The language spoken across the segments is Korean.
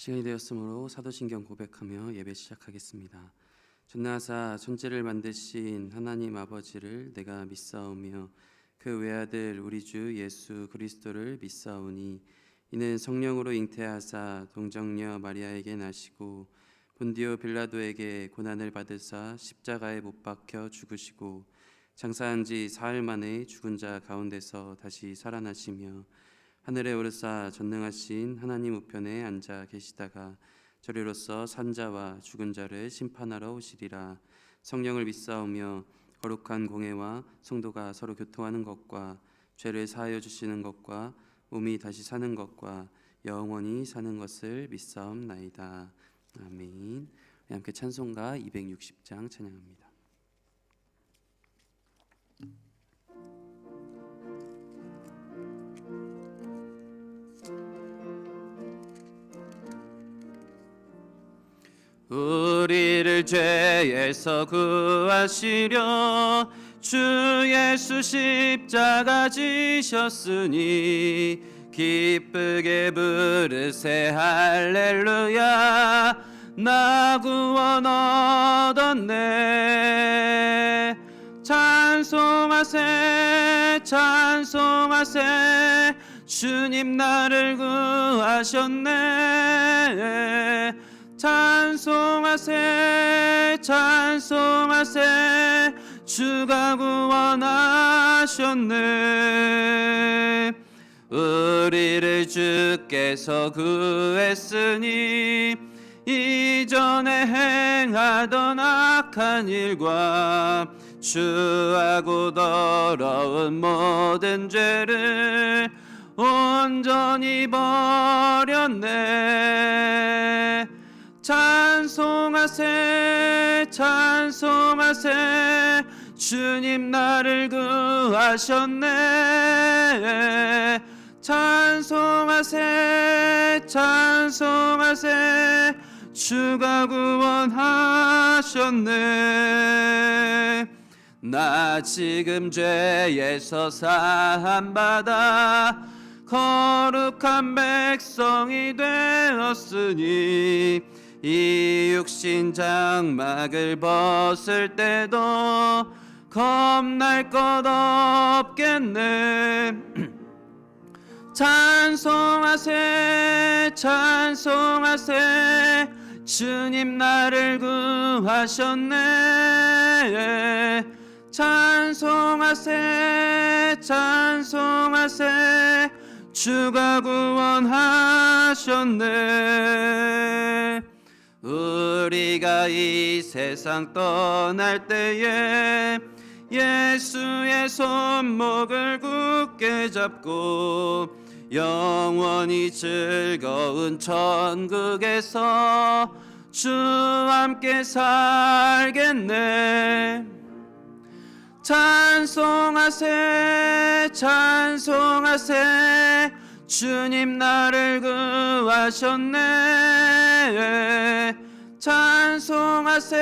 시간이 되었으므로 사도신경 고백하며 예배 시작하겠습니다. 전능하사 천지를 만드신 하나님 아버지를 내가 믿사오며 그 외아들 우리 주 예수 그리스도를 믿사오니 이는 성령으로 잉태하사 동정녀 마리아에게 나시고 본디오 빌라도에게 고난을 받으사 십자가에 못 박혀 죽으시고 장사한 지 사흘 만에 죽은 자 가운데서 다시 살아나시며 하늘에 오르사 전능하신 하나님 우편에 앉아 계시다가 저리로서 산자와 죽은 자를 심판하러 오시리라. 성령을 믿사오며 거룩한 공회와 성도가 서로 교통하는 것과 죄를 사하여 주시는 것과 몸이 다시 사는 것과 영원히 사는 것을 믿사옵나이다. 아멘. 함께 찬송가 260장 찬양합니다. 우리를 죄에서 구하시려 주 예수 십자가 지셨으니 기쁘게 부르세 할렐루야 나 구원 얻었네. 찬송하세 찬송하세 주님 나를 구하셨네. 찬송하세 찬송하세 주가 구원하셨네. 우리를 주께서 구했으니 이전에 행하던 악한 일과 추하고 더러운 모든 죄를 온전히 버렸네. 찬송하세 찬송하세 주님 나를 구하셨네. 찬송하세 찬송하세 주가 구원하셨네. 나 지금 죄에서 사함받아 거룩한 백성이 되었으니 이 육신 장막을 벗을 때도 겁날 것 없겠네. 찬송하세 찬송하세 주님 나를 구하셨네. 찬송하세 찬송하세 주가 구원하셨네. 우리가 이 세상 떠날 때에 예수의 손목을 굳게 잡고 영원히 즐거운 천국에서 주와 함께 살겠네. 찬송하세 찬송하세 주님 나를 구하셨네. 찬송하세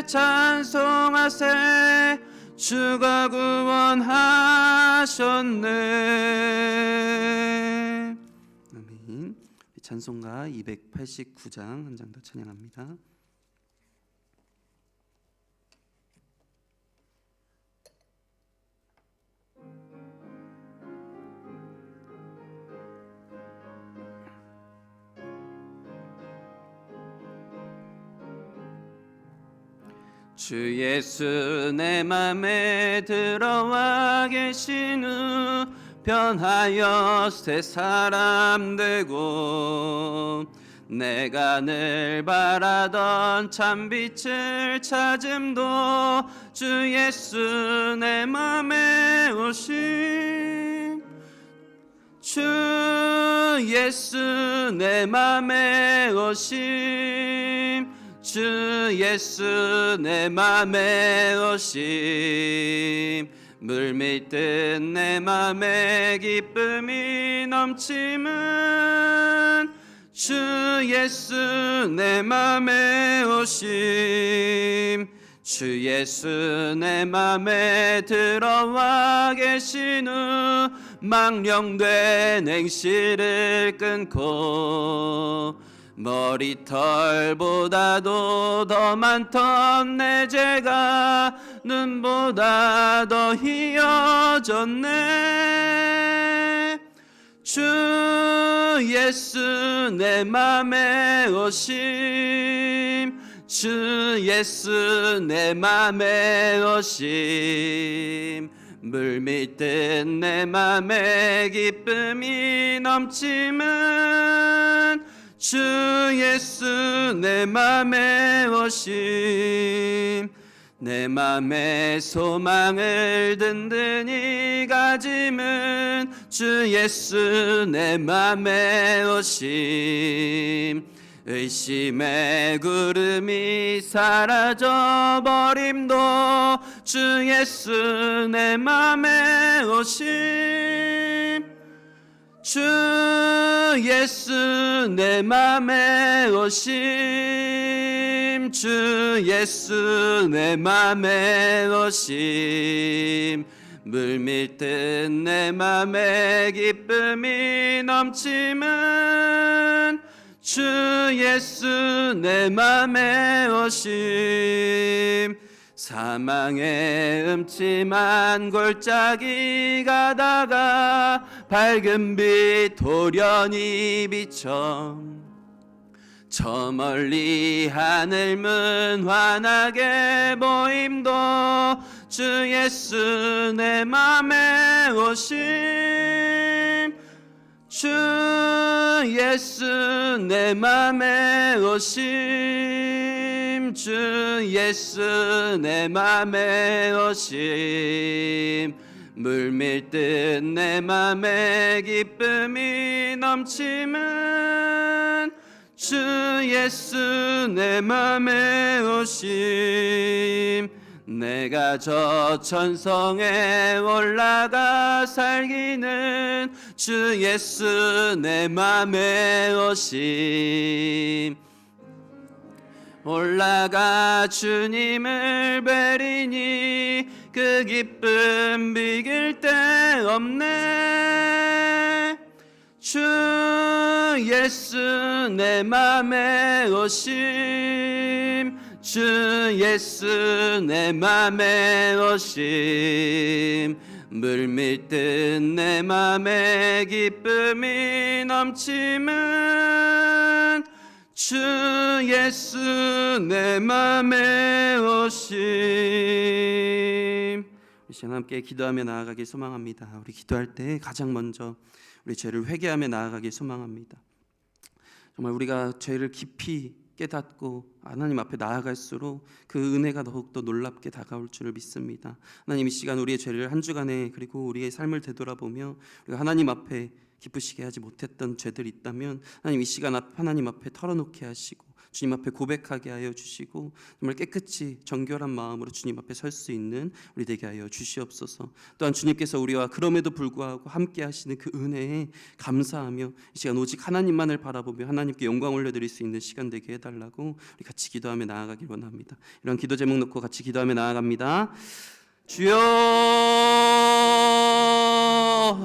찬송하세 주가 구원하셨네. 아멘. 찬송가 289장 한 장 더 찬양합니다. 주 예수 내 맘에 들어와 계신 후 변하여 새 사람 되고 내가 늘 바라던 참 빛을 찾음도 주 예수 내 맘에 오심. 주 예수 내 맘에 오심. 주 예수 내 맘에 오심. 물밀듯 내 맘에 기쁨이 넘침은 주 예수 내 맘에 오심. 주 예수 내 맘에 들어와 계신 후 망령된 행실을 끊고 머리털보다도 더 많던 내 죄가 눈보다 더 희어졌네. 주 예수 내 맘에 오심, 주 예수 내 맘에 오심. 물밀듯 내 맘에 기쁨이 넘치면 주 예수 내 맘에 오심. 내 맘에 소망을 든든히 가짐은 주 예수 내 맘에 오심. 의심의 구름이 사라져 버림도 주 예수 내 맘에 오심. 주 예수 내 맘에 오심. 주 예수 내 맘에 오심. 물밀듯 내 맘에 기쁨이 넘치면 주 예수 내 맘에 오심. 사망의 음침한 골짜기 가다가 밝은 빛 도련히 비쳐 저 멀리 하늘문 환하게 보임도 주 예수 내 맘에 오심. 주 예수 내 맘에 오심. 주 예수 내 맘에 오심. 물밀듯 내 맘에 기쁨이 넘치면 주 예수 내 맘에 오심. 내가 저 천성에 올라가 살기는 주 예수 내 맘에 오심. 올라가 주님을 뵈리니 그 기쁨 비길 데 없네. 주 예수 내 맘에 오심. 주 예수 내 맘에 오심. 물밀듯 내 맘에 기쁨이 넘치면 주 예수 내 맘에 오심. 우리 시간 함께 기도하며 나아가길 소망합니다. 우리 기도할 때 가장 먼저 우리 죄를 회개하며 나아가길 소망합니다. 정말 우리가 죄를 깊이 깨닫고 하나님 앞에 나아갈수록 그 은혜가 더욱더 놀랍게 다가올 줄을 믿습니다. 하나님 이 시간 우리의 죄를 한 주간에 그리고 우리의 삶을 되돌아보며 우리가 하나님 앞에 기쁘시게 하지 못했던 죄들이 있다면 하나님 이 시간 하나님 앞에 털어놓게 하시고 주님 앞에 고백하게 하여 주시고 정말 깨끗이 정결한 마음으로 주님 앞에 설 수 있는 우리 되게 하여 주시옵소서. 또한 주님께서 우리와 그럼에도 불구하고 함께 하시는 그 은혜에 감사하며 이 시간 오직 하나님만을 바라보며 하나님께 영광 올려드릴 수 있는 시간 되게 해달라고 우리 같이 기도하며 나아가길 원합니다. 이런 기도 제목 놓고 같이 기도하며 나아갑니다. 주여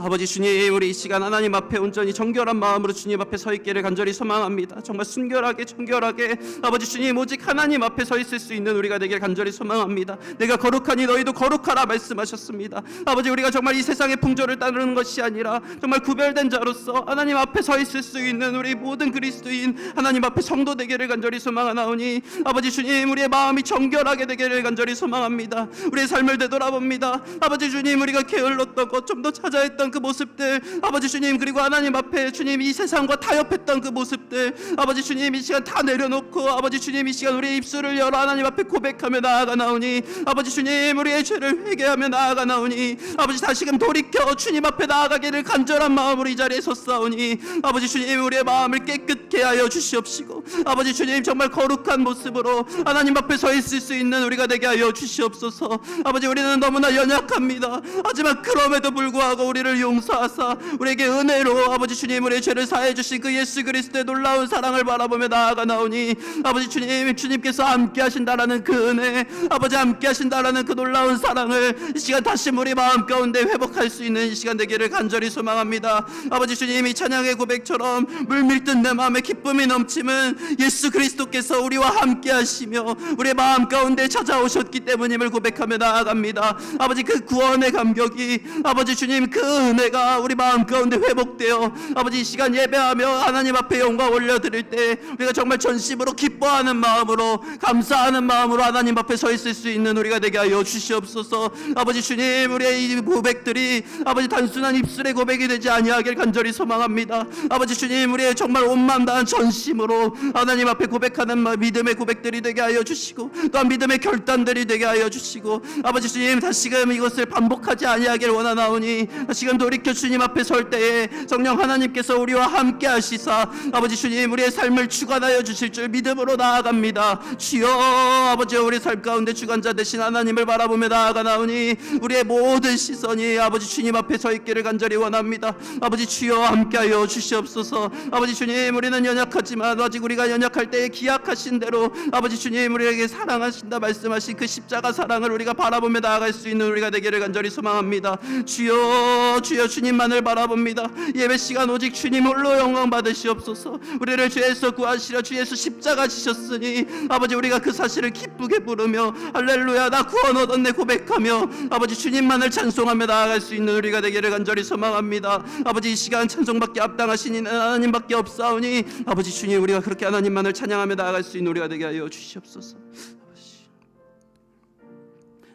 아버지 주님, 우리 이 시간 하나님 앞에 온전히 정결한 마음으로 주님 앞에 서 있기를 간절히 소망합니다. 정말 순결하게 정결하게 아버지 주님 오직 하나님 앞에 서 있을 수 있는 우리가 되길 간절히 소망합니다. 내가 거룩하니 너희도 거룩하라 말씀하셨습니다. 아버지 우리가 정말 이 세상의 풍조를 따르는 것이 아니라 정말 구별된 자로서 하나님 앞에 서 있을 수 있는 우리 모든 그리스도인 하나님 앞에 성도 되기를 간절히 소망하나오니 아버지 주님 우리의 마음이 정결하게 되기를 간절히 소망합니다. 우리의 삶을 되돌아봅니다. 아버지 주님 우리가 게을렀던 것 좀 더 찾아했던 그 모습들 아버지 주님 그리고 하나님 앞에 주님 이 세상과 타협했던 그 모습들 아버지 주님 이 시간 다 내려놓고 아버지 주님 이 시간 우리의 입술을 열어 하나님 앞에 고백하며 나아가나오니 아버지 주님 우리의 죄를 회개하며 나아가나오니 아버지 다시금 돌이켜 주님 앞에 나아가기를 간절한 마음으로 이 자리에 섰사오니 아버지 주님 우리의 마음을 깨끗게 하여 주시옵시고 아버지 주님 정말 거룩한 모습으로 하나님 앞에 서 있을 수 있는 우리가 되게 하여 주시옵소서. 아버지 우리는 너무나 연약합니다. 하지만 그럼에도 불구하고 우리를 우리를 용서하사 우리에게 은혜로 아버지 주님 우리의 죄를 사해 주신 그 예수 그리스도의 놀라운 사랑을 바라보며 나아가나오니 아버지 주님, 주님께서 함께 하신다라는 그 은혜, 아버지 함께 하신다라는 그 놀라운 사랑을 이 시간 다시 우리 마음 가운데 회복할 수 있는 이 시간 되기를 간절히 소망합니다. 아버지 주님, 이 찬양의 고백처럼 물밀듯 내 마음에 기쁨이 넘치는 예수 그리스도께서 우리와 함께 하시며 우리의 마음 가운데 찾아오셨기 때문임을 고백하며 나아갑니다. 아버지 그 구원의 감격이, 아버지 주님 그 은혜가 우리 마음 가운데 회복되어 아버지 이 시간 예배하며 하나님 앞에 영광 올려드릴 때 우리가 정말 전심으로 기뻐하는 마음으로, 감사하는 마음으로 하나님 앞에 서 있을 수 있는 우리가 되게 하여 주시옵소서. 아버지 주님, 우리의 이 고백들이 아버지 단순한 입술의 고백이 되지 아니하길 간절히 소망합니다. 아버지 주님, 우리의 정말 온 마음 다한 전심으로 하나님 앞에 고백하는 믿음의 고백들이 되게 하여 주시고, 또한 믿음의 결단들이 되게 하여 주시고, 아버지 주님 다시금 이것을 반복하지 아니하길 원하나오니 다시금 돌이켜 주님 앞에 설 때에 성령 하나님께서 우리와 함께 하시사 아버지 주님 우리의 삶을 주관하여 주실 줄 믿음으로 나아갑니다. 주여, 아버지 우리 삶 가운데 주관자 되신 하나님을 바라보며 나아가나오니 우리의 모든 시선이 아버지 주님 앞에 서 있기를 간절히 원합니다. 아버지 주여 함께하여 주시옵소서. 아버지 주님, 우리는 연약하지만 아직 우리가 연약할 때에 기약하신 대로 아버지 주님 우리에게 사랑하신다 말씀하신 그 십자가 사랑을 우리가 바라보며 나아갈 수 있는 우리가 되기를 간절히 소망합니다. 주여, 주여 주님만을 바라봅니다. 예배 시간 오직 주님 홀로 영광 받으시옵소서. 우리를 죄에서 구하시려 주 예수 십자가 지셨으니 아버지 우리가 그 사실을 기쁘게 부르며 할렐루야 나 구원 얻었네 고백하며 아버지 주님만을 찬송하며 나아갈 수 있는 우리가 되기를 간절히 소망합니다. 아버지 이 시간 찬송밖에 합당하신 이는 하나님밖에 없사오니 아버지 주님 우리가 그렇게 하나님만을 찬양하며 나아갈 수 있는 우리가 되게 하여 주시옵소서.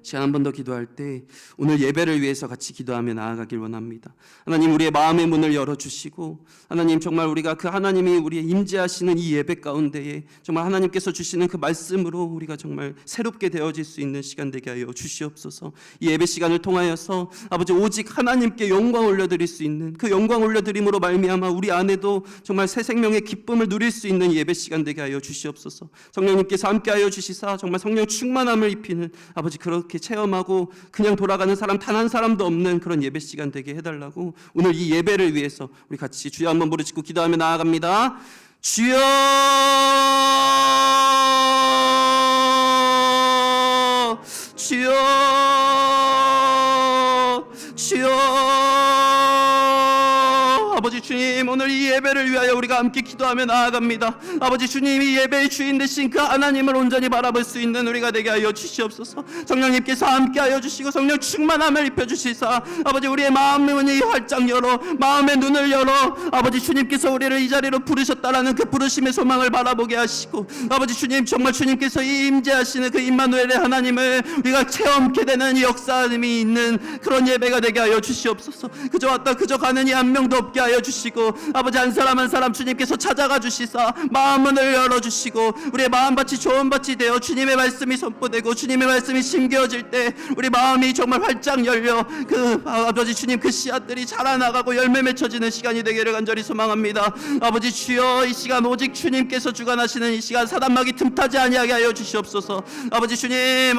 시간 한 번 더 기도할 때 오늘 예배를 위해서 같이 기도하며 나아가길 원합니다. 하나님, 우리의 마음의 문을 열어주시고 하나님 정말 우리가 그 하나님이 우리의 임재하시는 이 예배 가운데에 정말 하나님께서 주시는 그 말씀으로 우리가 정말 새롭게 되어질 수 있는 시간 되게 하여 주시옵소서. 이 예배 시간을 통하여서 아버지 오직 하나님께 영광 올려드릴 수 있는 그 영광 올려드림으로 말미암아 우리 안에도 정말 새 생명의 기쁨을 누릴 수 있는 예배 시간 되게 하여 주시옵소서. 성령님께서 함께하여 주시사 정말 성령 충만함을 입히는 아버지 그렇게 체험하고 그냥 돌아가는 사람 단 한 사람도 없는 그런 예배 시간 되게 해달라고 오늘 이 예배를 위해서 우리 같이 주여 한번 부르짖고 기도하며 나아갑니다. 주여, 주여, 주여. 아버지 주님, 오늘 이 예배를 위하여 우리가 함께 기도하며 나아갑니다. 아버지 주님, 이 예배의 주인 되신 그 하나님을 온전히 바라볼 수 있는 우리가 되게 하여 주시옵소서. 성령님께서 함께하여 주시고 성령 충만함을 입혀주시사 아버지 우리의 마음의 문이 활짝 열어 마음의 눈을 열어 아버지 주님께서 우리를 이 자리로 부르셨다라는 그 부르심의 소망을 바라보게 하시고 아버지 주님 정말 주님께서 이 임재하시는 그 임마누엘의 하나님을 우리가 체험케 되는 이 역사님이 있는 그런 예배가 되게 하여 주시옵소서. 그저 왔다 그저 가는 이 한 명도 없게 하여 주시고 아버지 한 사람 한 사람 주님께서 찾아가 주시사 마음 문을 열어주시고 우리의 마음밭이 좋은 밭이 되어 주님의 말씀이 선포되고 주님의 말씀이 심겨질 때 우리 마음이 정말 활짝 열려 그 아버지 주님 그 씨앗들이 자라나가고 열매 맺혀지는 시간이 되기를 간절히 소망합니다. 아버지 주여, 이 시간 오직 주님께서 주관하시는 이 시간 사단막이 틈타지 아니하게 하여 주시옵소서. 아버지 주님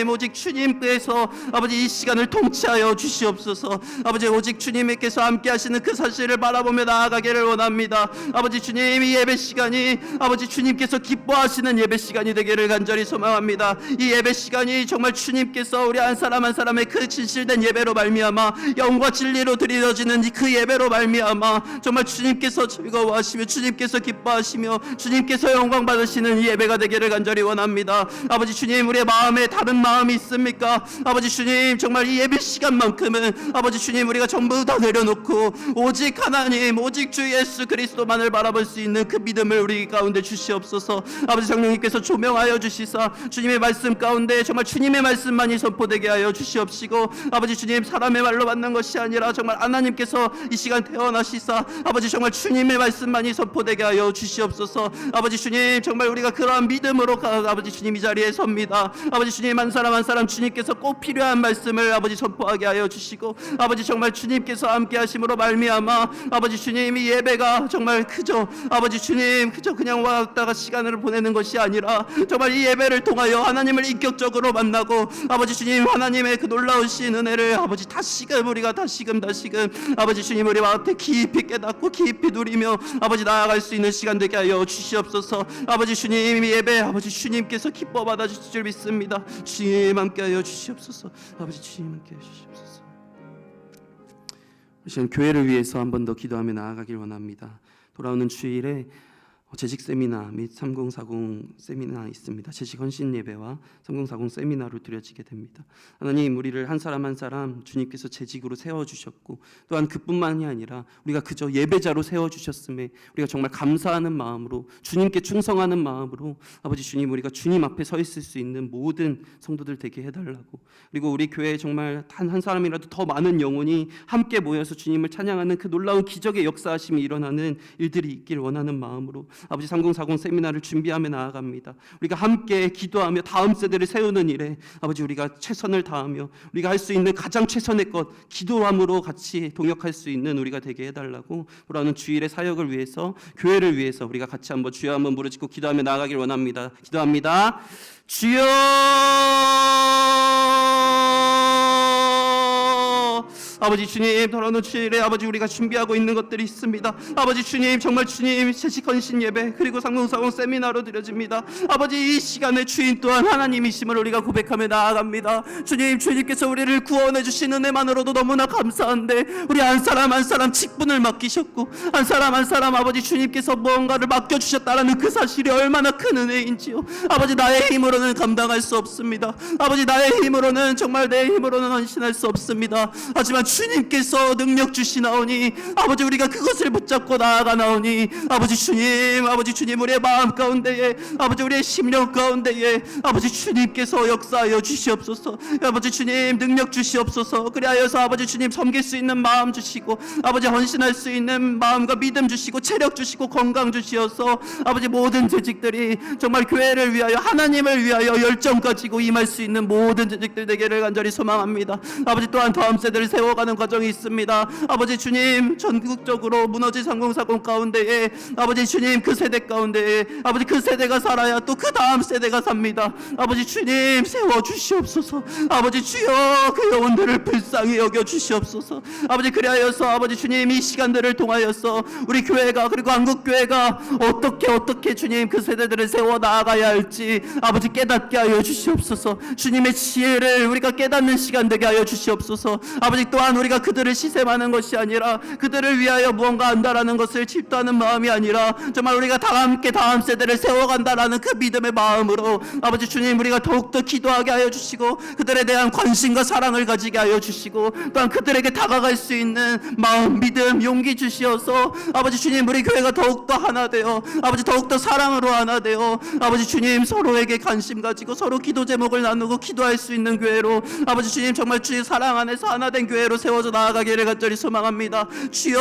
오직 주님께서 아버지 이 시간을 통치하여 주시옵소서. 아버지 오직 주님께서 함께 하시는 그 사실을 바라보며 나아가기를 원합니다. 아버지 주님, 이 예배 시간이 아버지 주님께서 기뻐하시는 예배 시간이 되기를 간절히 소망합니다. 이 예배 시간이 정말 주님께서 우리 한 사람 한 사람의 그 진실된 예배로 말미암아 영과 진리로 드려지는 그 예배로 말미암아 정말 주님께서 즐거워하시며 주님께서 기뻐하시며 주님께서 영광 받으시는 이 예배가 되기를 간절히 원합니다. 아버지 주님, 우리의 마음에 다른 마음이 있습니까? 아버지 주님, 정말 이 예배 시간만큼은 아버지 주님 우리가 전부 다 내려놓고 오직 하나님, 오직 주 예수 그리스도만을 바라볼 수 있는 그 믿음을 우리 가운데 주시옵소서. 아버지 성령님께서 조명하여 주시사 주님의 말씀 가운데 정말 주님의 말씀만이 선포되게 하여 주시옵시고 아버지 주님, 사람의 말로 받는 것이 아니라 정말 하나님께서 이 시간 태어나시사 아버지 정말 주님의 말씀만이 선포되게 하여 주시옵소서. 아버지 주님, 정말 우리가 그러한 믿음으로 아버지 주님 이 자리에 섭니다. 아버지 주님, 한 사람 한 사람 주님께서 꼭 필요한 말씀을 아버지 선포하게 하여 주시고 아버지 정말 주님께서 함께 하심으로 말미암아 아버지 주님, 이 예배가 정말 그저 아버지 주님 그저 그냥 왔다가 시간을 보내는 것이 아니라 정말 이 예배를 통하여 하나님을 인격적으로 만나고 아버지 주님 하나님의 그 놀라우신 은혜를 아버지 다시금 우리가 다시금 아버지 주님 우리 마음에 깊이 깨닫고 깊이 누리며 아버지 나아갈 수 있는 시간 되게 하여 주시옵소서. 아버지 주님 이 예배 아버지 주님께서 기뻐 받아 주실 줄 믿습니다. 주님 함께 하여 주시옵소서. 아버지 주님 함께 하여 주시옵소서. 우리 교회를 위해서 한 번 더 기도하며 나아가길 원합니다. 돌아오는 주일에 재직 세미나 및 3040 세미나 있습니다. 재직 헌신 예배와 3040 세미나로 드려지게 됩니다. 하나님, 우리를 한 사람 한 사람 주님께서 재직으로 세워주셨고 또한 그뿐만이 아니라 우리가 그저 예배자로 세워주셨음에 우리가 정말 감사하는 마음으로 주님께 충성하는 마음으로 아버지 주님 우리가 주님 앞에 서 있을 수 있는 모든 성도들 되게 해달라고, 그리고 우리 교회에 정말 단 한 사람이라도 더 많은 영혼이 함께 모여서 주님을 찬양하는 그 놀라운 기적의 역사하심이 일어나는 일들이 있길 원하는 마음으로 아버지 3040 세미나를 준비하며 나아갑니다. 우리가 함께 기도하며 다음 세대를 세우는 일에 아버지 우리가 최선을 다하며 우리가 할 수 있는 가장 최선의 것 기도함으로 같이 동역할 수 있는 우리가 되게 해달라고, 돌아오는 주일의 사역을 위해서 교회를 위해서 우리가 같이 한번 주여 한번 부르짖고 기도하며 나아가길 원합니다. 기도합니다. 주여 아버지 주님, 돌아오는 주일에 아버지 우리가 준비하고 있는 것들이 있습니다. 아버지 주님, 정말 주님 재직 헌신 예배 그리고 3040 세미나로 드려집니다. 아버지 이 시간의 주인 또한 하나님이심을 우리가 고백하며 나아갑니다. 주님, 주님께서 우리를 구원해 주신 은혜만으로도 너무나 감사한데 우리 한 사람 한 사람 직분을 맡기셨고 한 사람 한 사람 아버지 주님께서 무언가를 맡겨주셨다라는 그 사실이 얼마나 큰 은혜인지요. 아버지 나의 힘으로는 감당할 수 없습니다. 아버지 나의 힘으로는 정말 내 힘으로는 헌신할 수 없습니다. 하지만 주님께서 능력 주시나오니 아버지 우리가 그것을 붙잡고 나아가나오니 아버지 주님 우리의 마음 가운데에 아버지 우리의 심령 가운데에 아버지 주님께서 역사하여 주시옵소서. 아버지 주님 능력 주시옵소서. 그리하여서 아버지 주님 섬길 수 있는 마음 주시고 아버지 헌신할 수 있는 마음과 믿음 주시고 체력 주시고 건강 주시어서 아버지 모든 재직들이 정말 교회를 위하여 하나님을 위하여 열정 가지고 임할 수 있는 모든 재직들 되기를 간절히 소망합니다. 아버지 또한 다음 세대를 세워가는 과정이 있습니다. 아버지 주님 전국적으로 무너진 3040 가운데에 아버지 주님 그 세대 가운데에 아버지 그 세대가 살아야 또 그 다음 세대가 삽니다. 아버지 주님 세워주시옵소서. 아버지 주여 그 영혼들을 불쌍히 여겨주시옵소서. 아버지 그리하여서 아버지 주님 이 시간들을 통하여서 우리 교회가 그리고 한국교회가 어떻게 주님 그 세대들을 세워 나아가야 할지 아버지 깨닫게 하여 주시옵소서. 주님의 지혜를 우리가 깨닫는 시간 되게 하여 주시옵소서. 아버지 또한 우리가 그들을 시샘하는 것이 아니라 그들을 위하여 무언가 한다라는 것을 질투하는 마음이 아니라 정말 우리가 다 함께 다음 세대를 세워간다라는 그 믿음의 마음으로 아버지 주님 우리가 더욱더 기도하게 하여 주시고 그들에 대한 관심과 사랑을 가지게 하여 주시고 또한 그들에게 다가갈 수 있는 마음 믿음 용기 주시어서 아버지 주님 우리 교회가 더욱더 하나 되어 아버지 더욱더 사랑으로 하나 되어 아버지 주님 서로에게 관심 가지고 서로 기도 제목을 나누고 기도할 수 있는 교회로 아버지 주님 정말 주의 사랑 안에서 하나 된 교회로 세워져 나아가기를 간절히 소망합니다. 주여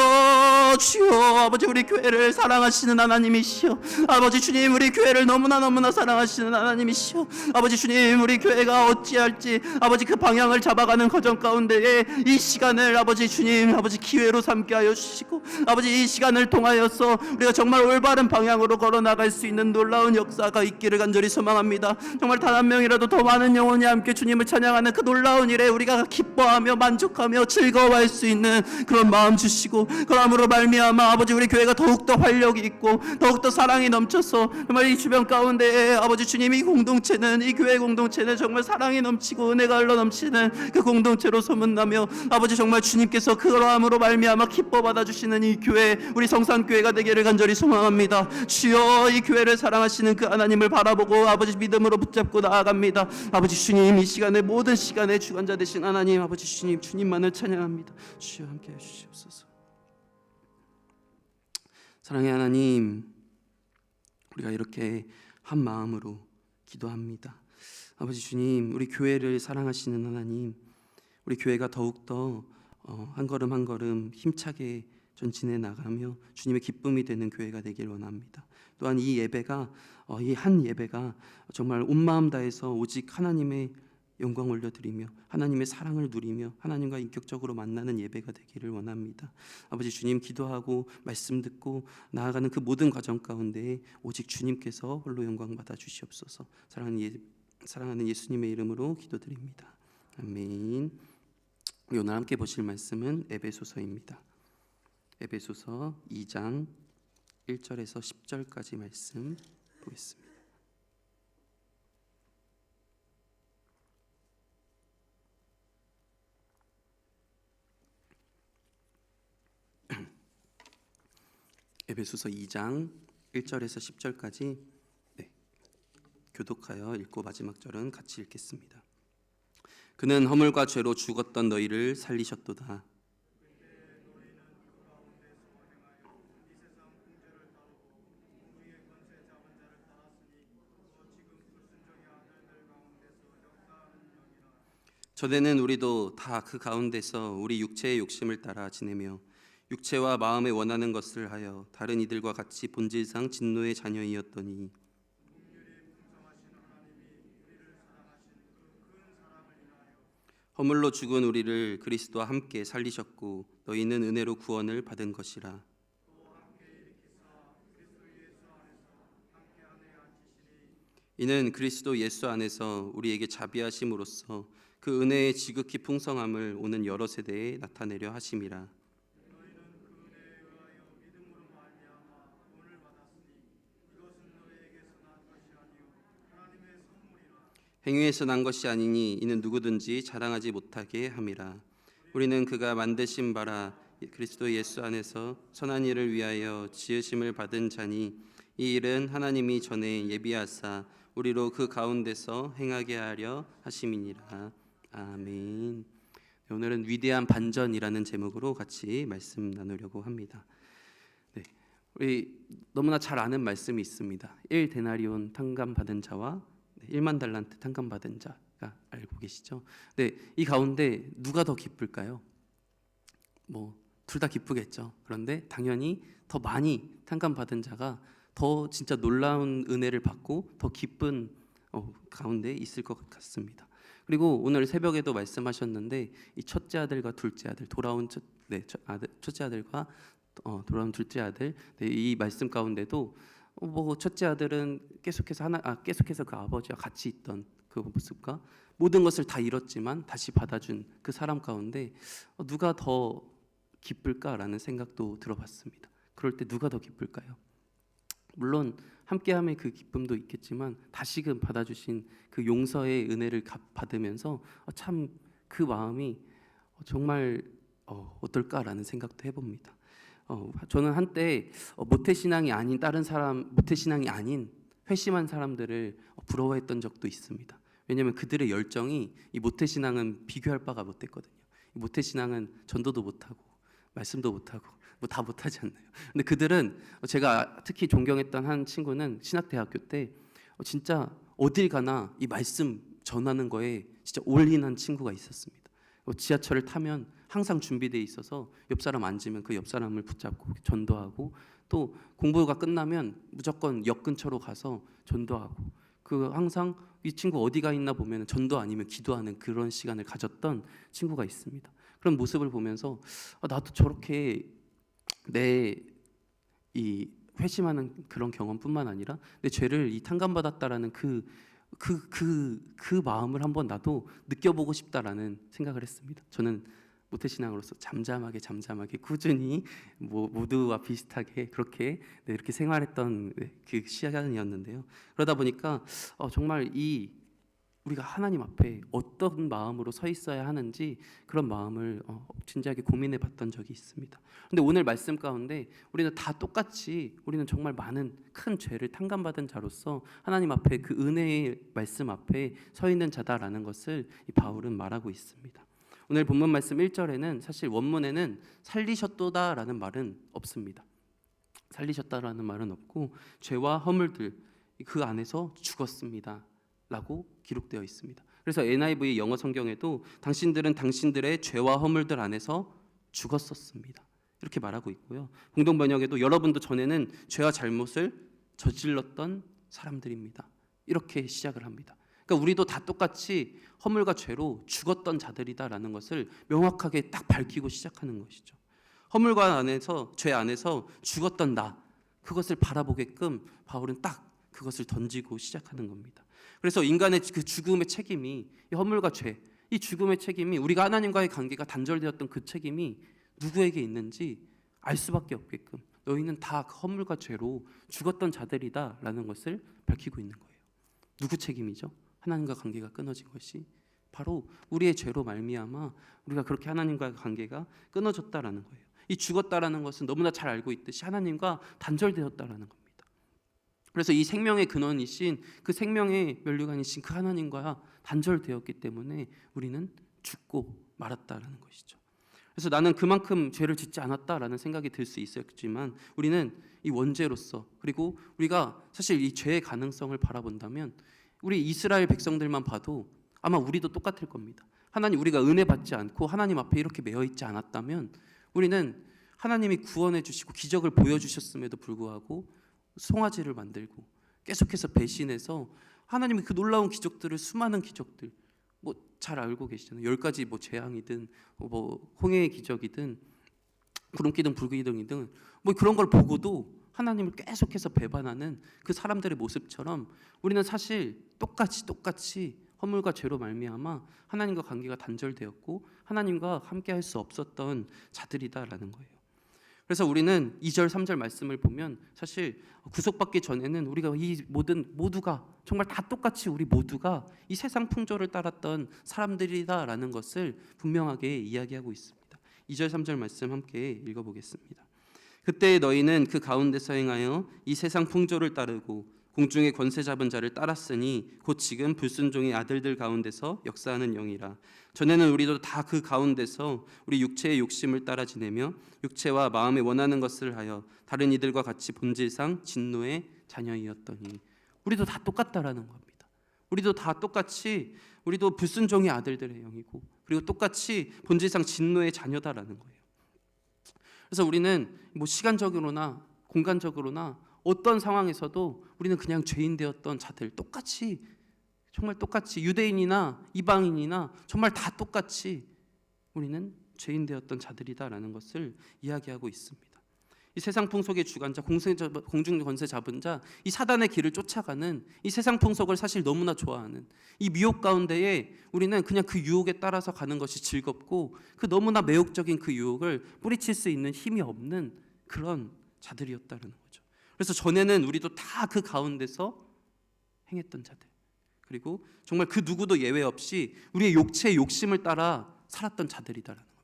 아버지 우리 교회를 사랑하시는 하나님이시여 아버지 주님 우리 교회를 너무나 사랑하시는 하나님이시여 아버지 주님 우리 교회가 어찌할지 아버지 그 방향을 잡아가는 과정 가운데에 이 시간을 아버지 주님 아버지 기회로 삼게 하여 주시고 아버지 이 시간을 통하여서 우리가 정말 올바른 방향으로 걸어나갈 수 있는 놀라운 역사가 있기를 간절히 소망합니다. 정말 단 한 명이라도 더 많은 영혼이 함께 주님을 찬양하는 그 놀라운 일에 우리가 기뻐하며 만족하며 즐거워할 수 있는 그런 마음 주시고 그러므로 말미암아 아버지 우리 교회가 더욱더 활력이 있고 더욱더 사랑이 넘쳐서 정말 이 주변 가운데에 아버지 주님 이 공동체는 이 교회 공동체는 정말 사랑이 넘치고 은혜가 흘러 넘치는 그 공동체로 소문나며 아버지 정말 주님께서 그러함으로 말미암아 기뻐 받아주시는 이 교회 우리 성산교회가 되기를 간절히 소망합니다. 주여 이 교회를 사랑하시는 그 하나님을 바라보고 아버지 믿음으로 붙잡고 나아갑니다. 아버지 주님 이 시간에 모든 시간에 주관자 되신 하나님 아버지 주님 주님만을 찬양합니다. 주여 함께 해주시옵소서. 사랑의 하나님 우리가 이렇게 한 마음으로 기도합니다. 아버지 주님 우리 교회를 사랑하시는 하나님 우리 교회가 더욱더 한 걸음 한 걸음 힘차게 전진해 나가며 주님의 기쁨이 되는 교회가 되길 원합니다. 또한 이 예배가 이 한 예배가 정말 온 마음 다해서 오직 하나님의 영광 올려드리며 하나님의 사랑을 누리며 하나님과 인격적으로 만나는 예배가 되기를 원합니다. 아버지 주님, 기도하고 말씀 듣고 나아가는 그 모든 과정 가운데 오직 주님께서 홀로 영광 받아 주시옵소서. 사랑하는 예수님의 이름으로 기도드립니다. 아멘. 우리 오늘 함께 보실 말씀은 에베소서입니다. 에베소서 2장 1절에서 10절까지 말씀 보겠습니다. 에베소서 2장 1절에서 10절까지 교독하여 읽고 마지막 절은 같이 읽겠습니다. 그는 허물과 죄로 죽었던 너희를 살리셨도다. 전에는 우리도 다 그 가운데서 우리 육체의 욕심을 따라 지내며 육체와 마음에 원하는 것을 하여 다른 이들과 같이 본질상 진노의 자녀이었더니 허물로 죽은 우리를 그리스도와 함께 살리셨고 너희는 은혜로 구원을 받은 것이라. 이는 그리스도 예수 안에서 우리에게 자비하심으로써 그 은혜의 지극히 풍성함을 오는 여러 세대에 나타내려 하심이라. 행위에서 난 것이 아니니 이는 누구든지 자랑하지 못하게 함이라. 우리는 그가 만드신 바라 그리스도 예수 안에서 선한 일을 위하여 지으심을 받은 자니 이 일은 하나님이 전에 예비하사 우리로 그 가운데서 행하게 하려 하심이니라. 아멘. 오늘은 위대한 반전이라는 제목으로 같이 말씀 나누려고 합니다. 우리 너무나 잘 아는 말씀이 있습니다. 1데나리온 탕감 받은 자와 1만 달란트 탕감 받은 자가 알고 계시죠? 이 가운데 누가 더 기쁠까요? 둘 다 기쁘겠죠. 그런데 당연히 더 많이 탕감 받은 자가 더 진짜 놀라운 은혜를 받고 더 기쁜 가운데 있을 것 같습니다. 그리고 오늘 새벽에도 말씀하셨는데 이 첫째 아들과 둘째 아들, 돌아온 첫째 아들과 돌아온 둘째 아들, 이 말씀 가운데도 첫째 아들은 계속해서 그 아버지와 같이 있던 그 모습과 모든 것을 다 잃었지만 다시 받아준 그 사람 가운데 누가 더 기쁠까라는 생각도 들어봤습니다. 그럴 때 누가 더 기쁠까요? 물론 함께함의 그 기쁨도 있겠지만 다시금 받아주신 그 용서의 은혜를 받으면서 참 그 마음이 정말 어떨까라는 생각도 해봅니다. 저는 한때 모태신앙이 아닌 모태신앙이 아닌 회심한 사람들을 부러워했던 적도 있습니다. 왜냐하면 그들의 열정이 이 모태신앙은 비교할 바가 못됐거든요. 이 모태신앙은 전도도 못하고 말씀도 못하고 다 못하지 않나요? 근데 그들은 제가 특히 존경했던 한 친구는 신학대학교 때 진짜 어딜 가나 이 말씀 전하는 거에 진짜 올인한 친구가 있었습니다. 지하철을 타면 항상 준비되어 있어서 옆 사람 앉으면 그 옆 사람을 붙잡고 전도하고 또 공부가 끝나면 무조건 역 근처로 가서 전도하고 항상 이 친구 어디가 있나 보면 전도 아니면 기도하는 그런 시간을 가졌던 친구가 있습니다. 그런 모습을 보면서 나도 저렇게 내 이 회심하는 그런 경험뿐만 아니라 내 죄를 이 탕감받았다라는 그 마음을 한번 나도 느껴보고 싶다라는 생각을 했습니다. 저는 모태신앙으로서 잠잠하게 꾸준히 모두와 비슷하게 그렇게 이렇게 생활했던 그 시간이었는데요. 그러다 보니까 정말 우리가 하나님 앞에 어떤 마음으로 서 있어야 하는지 그런 마음을 진지하게 고민해 봤던 적이 있습니다. 그런데 오늘 말씀 가운데 우리는 다 똑같이 우리는 정말 많은 큰 죄를 탕감받은 자로서 하나님 앞에 그 은혜의 말씀 앞에 서 있는 자다라는 것을 이 바울은 말하고 있습니다. 오늘 본문 말씀 1절에는 사실 원문에는 살리셨도다라는 말은 없습니다. 살리셨다라는 말은 없고 죄와 허물들 그 안에서 죽었습니다 라고 기록되어 있습니다. 그래서 NIV 영어 성경에도 당신들은 당신들의 죄와 허물들 안에서 죽었었습니다 이렇게 말하고 있고요. 공동 번역에도 여러분도 전에는 죄와 잘못을 저질렀던 사람들입니다 이렇게 시작을 합니다. 그러니까 우리도 다 똑같이 허물과 죄로 죽었던 자들이다라는 것을 명확하게 딱 밝히고 시작하는 것이죠. 허물과 안에서, 죄 안에서 죽었던 나, 그것을 바라보게끔 바울은 딱 그것을 던지고 시작하는 겁니다. 그래서 인간의 그 죽음의 책임이, 이 허물과 죄, 이 죽음의 책임이, 우리가 하나님과의 관계가 단절되었던 그 책임이 누구에게 있는지 알 수밖에 없게끔 너희는 다 그 허물과 죄로 죽었던 자들이다라는 것을 밝히고 있는 거예요. 누구 책임이죠? 하나님과 관계가 끊어진 것이 바로 우리의 죄로 말미암아 우리가 그렇게 하나님과의 관계가 끊어졌다라는 거예요. 이 죽었다라는 것은 너무나 잘 알고 있듯이 하나님과 단절되었다라는 겁니다. 그래서 이 생명의 근원이신, 그 생명의 면류관이신 그 하나님과 단절되었기 때문에 우리는 죽고 말았다라는 것이죠. 그래서 나는 그만큼 죄를 짓지 않았다라는 생각이 들 수 있었지만 우리는 이 원죄로서, 그리고 우리가 사실 이 죄의 가능성을 바라본다면 우리 이스라엘 백성들만 봐도 아마 우리도 똑같을 겁니다. 하나님, 우리가 은혜 받지 않고 하나님 앞에 이렇게 매여 있지 않았다면 우리는 하나님이 구원해 주시고 기적을 보여주셨음에도 불구하고 송아지를 만들고 계속해서 배신해서 하나님의 그 놀라운 기적들을, 수많은 기적들, 뭐 잘 알고 계시잖아요. 10가지 뭐 재앙이든 뭐 홍해의 기적이든 구름기둥 불기둥이든 뭐 그런 걸 보고도 하나님을 계속해서 배반하는 그 사람들의 모습처럼 우리는 사실 똑같이 허물과 죄로 말미암아 하나님과 관계가 단절되었고 하나님과 함께할 수 없었던 자들이다라는 거예요. 그래서 우리는 2절 3절 말씀을 보면 사실 구속받기 전에는 우리가 이 모두가 정말 다 똑같이 우리 모두가 이 세상 풍조를 따랐던 사람들이다라는 것을 분명하게 이야기하고 있습니다. 2절 3절 말씀 함께 읽어보겠습니다. 그때 너희는 그 가운데서 행하여 이 세상 풍조를 따르고 공중의 권세 잡은 자를 따랐으니 곧 지금 불순종의 아들들 가운데서 역사하는 영이라. 전에는 우리도 다 그 가운데서 우리 육체의 욕심을 따라 지내며 육체와 마음에 원하는 것을 하여 다른 이들과 같이 본질상 진노의 자녀이었더니. 우리도 다 똑같다라는 겁니다. 우리도 다 똑같이, 우리도 불순종의 아들들의 영이고 그리고 똑같이 본질상 진노의 자녀다라는 거예요. 그래서 우리는 뭐 시간적으로나 공간적으로나 어떤 상황에서도 우리는 그냥 죄인 되었던 자들, 똑같이, 정말 똑같이, 유대인이나 이방인이나 정말 다 똑같이 우리는 죄인 되었던 자들이다라는 것을 이야기하고 있습니다. 이 세상 풍속의 주관자, 공중 권세 잡은 자, 이 사단의 길을 쫓아가는, 이 세상 풍속을 사실 너무나 좋아하는 이 미혹 가운데에 우리는 그냥 그 유혹에 따라서 가는 것이 즐겁고 그 너무나 매혹적인 그 유혹을 뿌리칠 수 있는 힘이 없는 그런 자들이었다는 거죠. 그래서 전에는 우리도 다 그 가운데서 행했던 자들, 그리고 정말 그 누구도 예외 없이 우리의 육체의 욕심을 따라 살았던 자들이다라는 겁니다.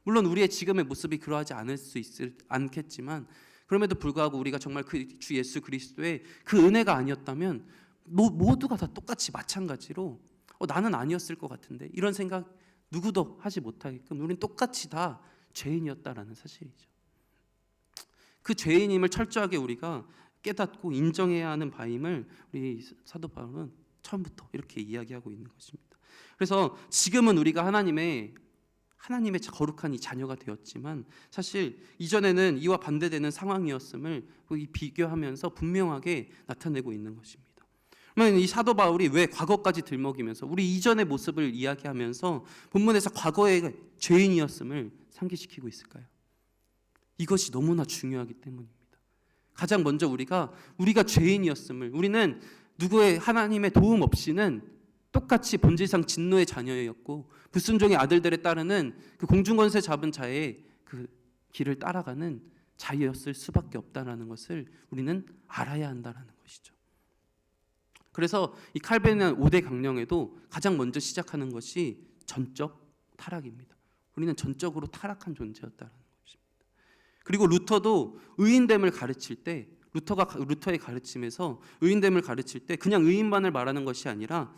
물론 우리의 지금의 모습이 그러하지 않겠지만 그럼에도 불구하고 우리가 정말 그 주 예수 그리스도의 그 은혜가 아니었다면 모두가 다 똑같이 마찬가지로 나는 아니었을 것 같은데 이런 생각 누구도 하지 못하게끔 우리는 똑같이 다 죄인이었다라는 사실이죠. 그 죄인임을 철저하게 우리가 깨닫고 인정해야 하는 바임을 우리 사도 바울은 처음부터 이렇게 이야기하고 있는 것입니다. 그래서 지금은 우리가 하나님의 거룩한 이 자녀가 되었지만 사실 이전에는 이와 반대되는 상황이었음을 비교하면서 분명하게 나타내고 있는 것입니다. 그러면 이 사도 바울이 왜 과거까지 들먹이면서 우리 이전의 모습을 이야기하면서 본문에서 과거의 죄인이었음을 상기시키고 있을까요? 이것이 너무나 중요하기 때문입니다. 가장 먼저 우리가 죄인이었음을, 우리는 누구의 하나님의 도움 없이는 똑같이 본질상 진노의 자녀였고 불순종의 아들들에 따르는 그 공중권세 잡은 자의 그 길을 따라가는 자였을 수밖에 없다라는 것을 우리는 알아야 한다라는 것이죠. 그래서 이 칼빈의 5대 강령에도 가장 먼저 시작하는 것이 전적 타락입니다. 우리는 전적으로 타락한 존재였다라는 것입니다. 그리고 루터도 의인됨을 가르칠 때, 루터의 가르침에서 의인됨을 가르칠 때 그냥 의인만을 말하는 것이 아니라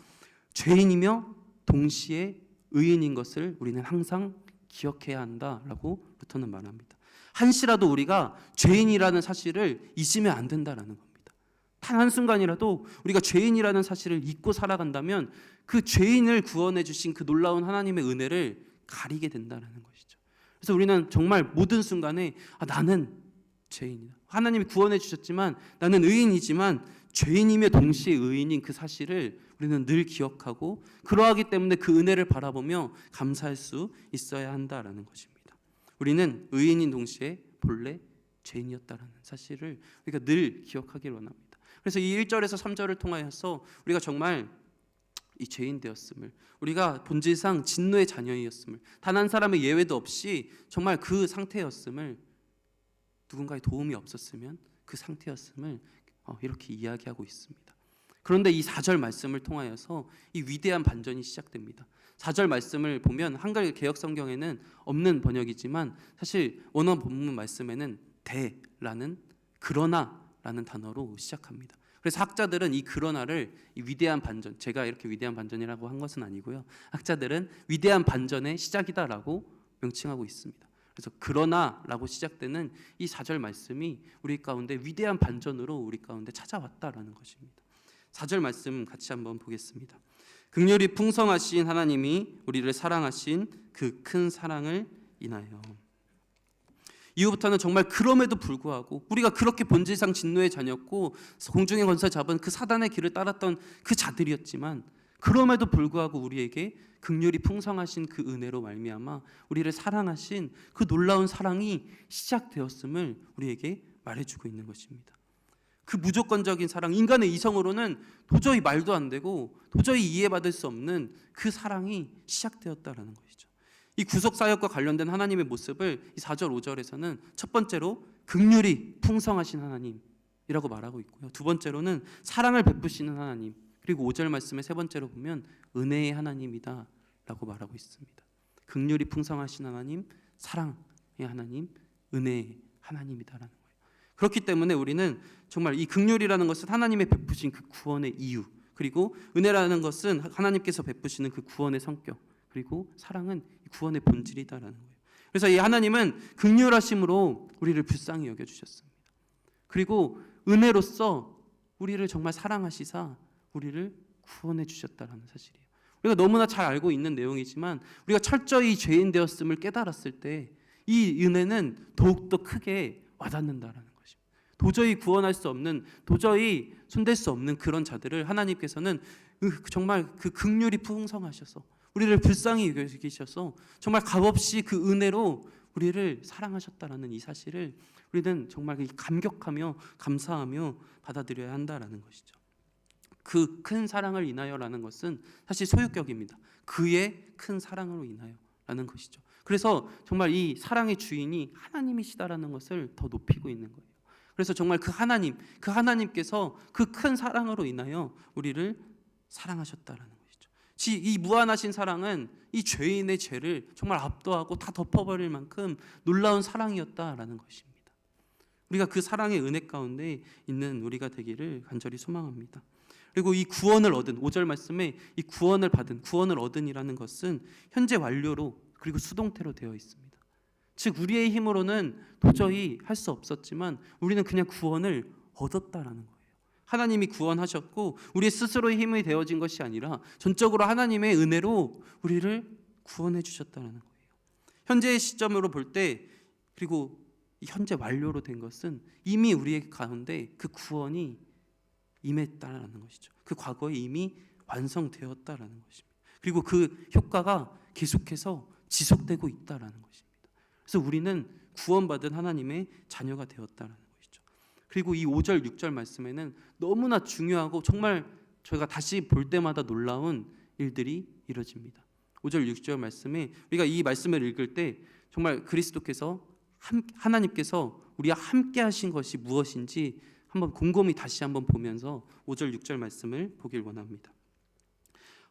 죄인이며 동시에 의인인 것을 우리는 항상 기억해야 한다라고 루터는 말합니다. 한시라도 우리가 죄인이라는 사실을 잊으면 안 된다라는 겁니다. 단 한순간이라도 우리가 죄인이라는 사실을 잊고 살아간다면 그 죄인을 구원해 주신 그 놀라운 하나님의 은혜를 가리게 된다라는 것이죠. 그래서 우리는 정말 모든 순간에 나는 죄인이다. 하나님이 구원해 주셨지만 나는 의인이지만 죄인이며 동시에 의인인 그 사실을 우리는 늘 기억하고 그러하기 때문에 그 은혜를 바라보며 감사할 수 있어야 한다라는 것입니다. 우리는 의인인 동시에 본래 죄인이었다라는 사실을 우리가 늘 기억하기를 원합니다. 그래서 이 1절에서 3절을 통하여서 우리가 정말 이 죄인 되었음을, 우리가 본질상 진노의 자녀이었음을, 단 한 사람의 예외도 없이 정말 그 상태였음을, 누군가의 도움이 없었으면 그 상태였음을 이렇게 이야기하고 있습니다. 그런데 이 4절 말씀을 통하여서 이 위대한 반전이 시작됩니다. 4절 말씀을 보면 한글 개역 성경에는 없는 번역이지만 사실 원어 본문 말씀에는 대라는, 그러나라는 단어로 시작합니다. 그래서 학자들은 이 그러나를 이 위대한 반전, 제가 이렇게 위대한 반전이라고 한 것은 아니고요, 학자들은 위대한 반전의 시작이다라고 명칭하고 있습니다. 그래서 그러나라고 시작되는 이 4절 말씀이 우리 가운데 위대한 반전으로 우리 가운데 찾아왔다라는 것입니다. 4절 말씀 같이 한번 보겠습니다. 긍휼이 풍성하신 하나님이 우리를 사랑하신 그 큰 사랑을 인하여. 이후부터는 정말 그럼에도 불구하고 우리가 그렇게 본질상 진노의 자녀였고 공중의 권세 잡은 그 사단의 길을 따랐던 그 자들이었지만, 그럼에도 불구하고 우리에게 긍휼이 풍성하신 그 은혜로 말미암아 우리를 사랑하신 그 놀라운 사랑이 시작되었음을 우리에게 말해주고 있는 것입니다. 그 무조건적인 사랑, 인간의 이성으로는 도저히 말도 안 되고 도저히 이해받을 수 없는 그 사랑이 시작되었다라는 것이죠. 이 구속사역과 관련된 하나님의 모습을 이 4절 5절에서는 첫 번째로 긍휼이 풍성하신 하나님이라고 말하고 있고요, 두 번째로는 사랑을 베푸시는 하나님, 그리고 5절 말씀의 세 번째로 보면 은혜의 하나님이다 라고 말하고 있습니다. 긍휼이 풍성하신 하나님, 사랑의 하나님, 은혜의 하나님이다라는 거예요. 그렇기 때문에 우리는 정말 이 긍휼이라는 것은 하나님의 베푸신 그 구원의 이유, 그리고 은혜라는 것은 하나님께서 베푸시는 그 구원의 성격, 그리고 사랑은 구원의 본질이다라는 거예요. 그래서 이 하나님은 긍휼하심으로 우리를 불쌍히 여겨주셨습니다. 그리고 은혜로서 우리를 정말 사랑하시사 우리를 구원해 주셨다라는 사실이에요. 우리가 너무나 잘 알고 있는 내용이지만 우리가 철저히 죄인 되었음을 깨달았을 때 이 은혜는 더욱더 크게 와닿는다라는 것입니다. 도저히 구원할 수 없는, 도저히 손댈 수 없는 그런 자들을 하나님께서는 정말 그 긍휼이 풍성하셔서 우리를 불쌍히 여기셔서 정말 값없이 그 은혜로 우리를 사랑하셨다라는 이 사실을 우리는 정말 감격하며 감사하며 받아들여야 한다라는 것이죠. 그 큰 사랑을 인하여라는 것은 사실 소유격입니다. 그의 큰 사랑으로 인하여라는 것이죠. 그래서 정말 이 사랑의 주인이 하나님이시다라는 것을 더 높이고 있는 거예요. 그래서 정말 그 하나님, 그 하나님께서 그 큰 사랑으로 인하여 우리를 사랑하셨다라는 것이죠. 이 무한하신 사랑은 이 죄인의 죄를 정말 압도하고 다 덮어버릴 만큼 놀라운 사랑이었다라는 것입니다. 우리가 그 사랑의 은혜 가운데 있는 우리가 되기를 간절히 소망합니다. 그리고 이 구원을 얻은 5절 말씀에 이 구원을 받은, 구원을 얻은이라는 것은 현재 완료로 그리고 수동태로 되어 있습니다. 즉 우리의 힘으로는 도저히 할 수 없었지만 우리는 그냥 구원을 얻었다라는 거예요. 하나님이 구원하셨고 우리 스스로의 힘이 되어진 것이 아니라 전적으로 하나님의 은혜로 우리를 구원해 주셨다는 거예요. 현재의 시점으로 볼 때, 그리고 현재 완료로 된 것은 이미 우리의 가운데 그 구원이 임했다라는 것이죠. 그 과거에 이미 완성되었다라는 것입니다. 그리고 그 효과가 계속해서 지속되고 있다라는 것입니다. 그래서 우리는 구원받은 하나님의 자녀가 되었다라는 것이죠. 그리고 이 5절 6절 말씀에는 너무나 중요하고 정말 저희가 다시 볼 때마다 놀라운 일들이 이루어집니다. 5절 6절 말씀에 우리가 이 말씀을 읽을 때 정말 그리스도께서 하나님께서 우리와 함께 하신 것이 무엇인지 한번 곰곰이 다시 한번 보면서 5절 6절 말씀을 보길 원합니다.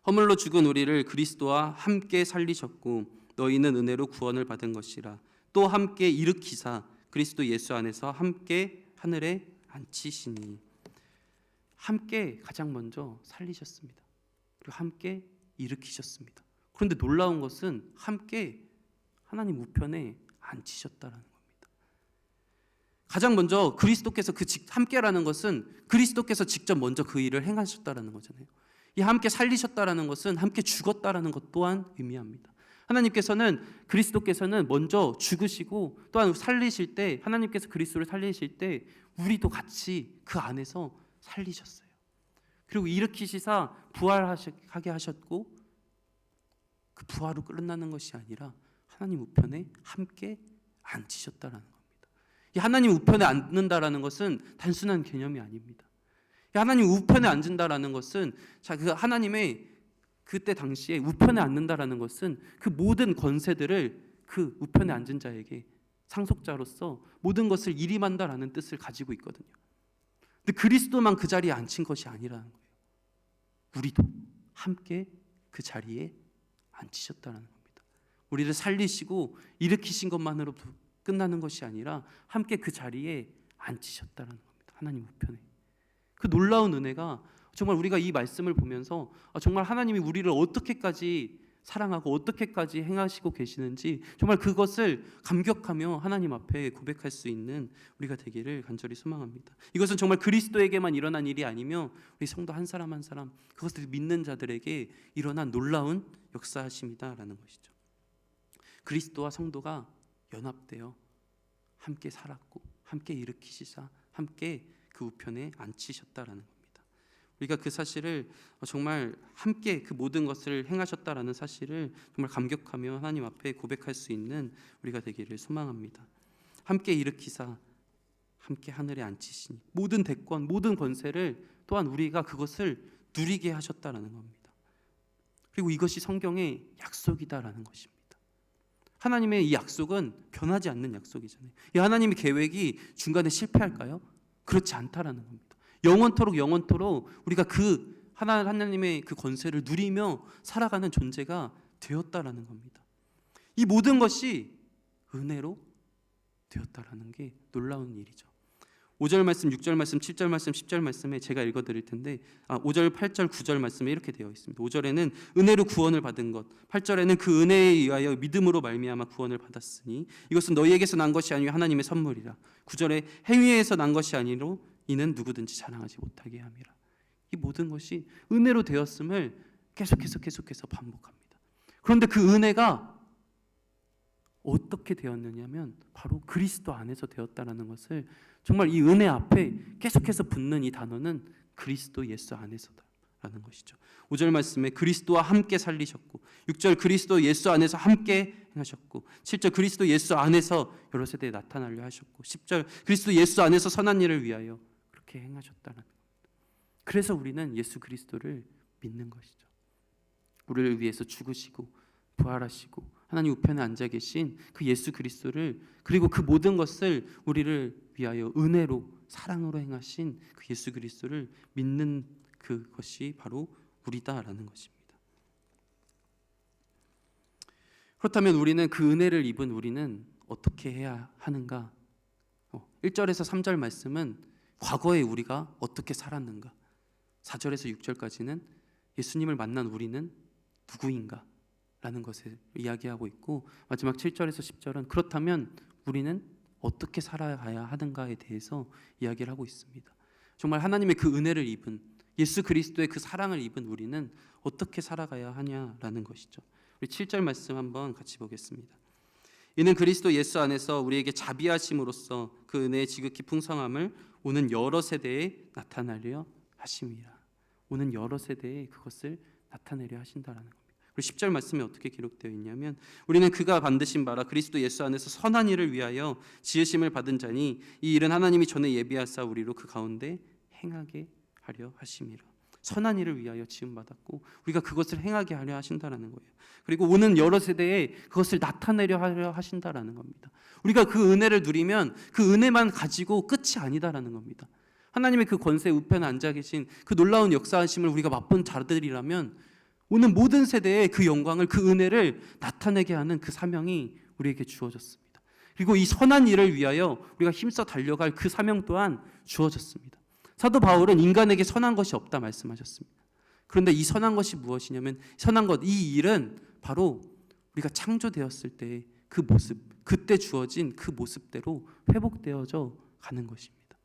허물로 죽은 우리를 그리스도와 함께 살리셨고 너희는 은혜로 구원을 받은 것이라. 또 함께 일으키사 그리스도 예수 안에서 함께 하늘에 앉히시니. 함께 가장 먼저 살리셨습니다. 그리고 함께 일으키셨습니다. 그런데 놀라운 것은 함께 하나님 우편에 앉히셨다라는 겁니다. 가장 먼저 그리스도께서 함께라는 것은 그리스도께서 직접 먼저 그 일을 행하셨다라는 거잖아요. 이 함께 살리셨다라는 것은 함께 죽었다라는 것 또한 의미합니다. 하나님께서는, 그리스도께서는 먼저 죽으시고 또한 살리실 때, 하나님께서 그리스도를 살리실 때 우리도 같이 그 안에서 살리셨어요. 그리고 일으키시사 부활하게 하셨고, 그 부활로 끝나는 것이 아니라 하나님 우편에 함께 앉히셨다라는 겁니다. 이 하나님 우편에 앉는다라는 것은 단순한 개념이 아닙니다. 이 하나님 우편에 앉는다라는 것은, 그 하나님의 그때 당시에 우편에 앉는다라는 것은 그 모든 권세들을 그 우편에 앉은 자에게 상속자로서 모든 것을 일임한다라는 뜻을 가지고 있거든요. 근데 그리스도만 그 자리에 앉힌 것이 아니라는 거예요. 우리도 함께 그 자리에 앉히셨다는 겁니다. 우리를 살리시고 일으키신 것만으로도 끝나는 것이 아니라 함께 그 자리에 앉히셨다는 겁니다. 하나님 우편에. 그 놀라운 은혜가 정말 우리가 이 말씀을 보면서 정말 하나님이 우리를 어떻게까지 사랑하고 어떻게까지 행하시고 계시는지 정말 그것을 감격하며 하나님 앞에 고백할 수 있는 우리가 되기를 간절히 소망합니다. 이것은 정말 그리스도에게만 일어난 일이 아니며 우리 성도 한 사람 한 사람, 그것을 믿는 자들에게 일어난 놀라운 역사하심이다라는 것이죠. 그리스도와 성도가 연합되어 함께 살았고 함께 일으키시사 함께 그 우편에 앉히셨다라는 겁니다. 우리가 그 사실을 정말 함께 그 모든 것을 행하셨다라는 사실을 정말 감격하며 하나님 앞에 고백할 수 있는 우리가 되기를 소망합니다. 함께 일으키사 함께 하늘에 앉히시니 모든 대권 모든 권세를 또한 우리가 그것을 누리게 하셨다라는 겁니다. 그리고 이것이 성경의 약속이다라는 것입니다. 하나님의 이 약속은 변하지 않는 약속이잖아요. 이 하나님의 계획이 중간에 실패할까요? 그렇지 않다라는 겁니다. 영원토록 우리가 그 하나님의 그 권세를 누리며 살아가는 존재가 되었다라는 겁니다. 이 모든 것이 은혜로 되었다라는 게 놀라운 일이죠. 5절 말씀, 6절 말씀, 7절 말씀, 10절 말씀에 제가 읽어드릴 텐데 5절, 8절, 9절 말씀에 이렇게 되어 있습니다. 5절에는 은혜로 구원을 받은 것, 8절에는 그 은혜에 의하여 믿음으로 말미암아 구원을 받았으니 이것은 너희에게서 난 것이 아니요 하나님의 선물이라. 9절에 행위에서 난 것이 아니로 이는 누구든지 자랑하지 못하게 함이라. 이 모든 것이 은혜로 되었음을 계속해서 반복합니다. 그런데 그 은혜가 어떻게 되었느냐면 바로 그리스도 안에서 되었다라는 것을 정말 이 은혜 앞에 계속해서 붙는 이 단어는 그리스도 예수 안에서다라는 것이죠. 5절 말씀에 그리스도와 함께 살리셨고 6절 그리스도 예수 안에서 함께 행하셨고 7절 그리스도 예수 안에서 여러 세대에 나타나려 하셨고 10절 그리스도 예수 안에서 선한 일을 위하여 그렇게 행하셨다는 겁니다. 그래서 우리는 예수 그리스도를 믿는 것이죠. 우리를 위해서 죽으시고 부활하시고 하나님 우편에 앉아 계신 그 예수 그리스도를 그리고 그 모든 것을 우리를 위하여 은혜로 사랑으로 행하신 그 예수 그리스도를 믿는 그것이 바로 우리다라는 것입니다. 그렇다면 우리는 그 은혜를 입은 우리는 어떻게 해야 하는가? 1절에서 3절 말씀은 과거에 우리가 어떻게 살았는가? 4절에서 6절까지는 예수님을 만난 우리는 누구인가? 라는 것을 이야기하고 있고 마지막 7절에서 10절은 그렇다면 우리는 어떻게 살아가야 하는가에 대해서 이야기를 하고 있습니다. 정말 하나님의 그 은혜를 입은 예수 그리스도의 그 사랑을 입은 우리는 어떻게 살아가야 하냐라는 것이죠. 우리 7절 말씀 한번 같이 보겠습니다. 이는 그리스도 예수 안에서 우리에게 자비하심으로써 그 은혜의 지극히 풍성함을 오는 여러 세대에 나타나려 하심이라. 오는 여러 세대에 그것을 나타내려 하신다라는 겁니다. 그리고 10절 말씀에 어떻게 기록되어 있냐면 우리는 그가 만드신 바라 그리스도 예수 안에서 선한 일을 위하여 지으심을 받은 자니 이 일은 하나님이 전에 예비하사 우리로 그 가운데 행하게 하려 하심이라. 선한 일을 위하여 지음받았고 우리가 그것을 행하게 하려 하신다라는 거예요. 그리고 오는 여러 세대에 그것을 나타내려 하려 하신다라는 겁니다. 우리가 그 은혜를 누리면 그 은혜만 가지고 끝이 아니다라는 겁니다. 하나님의 그 권세 우편에 앉아 계신 그 놀라운 역사하심을 우리가 맛본 자들이라면 오는 모든 세대에 그 영광을 그 은혜를 나타내게 하는 그 사명이 우리에게 주어졌습니다. 그리고 이 선한 일을 위하여 우리가 힘써 달려갈 그 사명 또한 주어졌습니다. 사도 바울은 인간에게 선한 것이 없다 말씀하셨습니다. 그런데 이 선한 것이 무엇이냐면 선한 것, 이 일은 바로 우리가 창조되었을 때 그 모습, 그때 주어진 그 모습대로 회복되어져 가는 것입니다.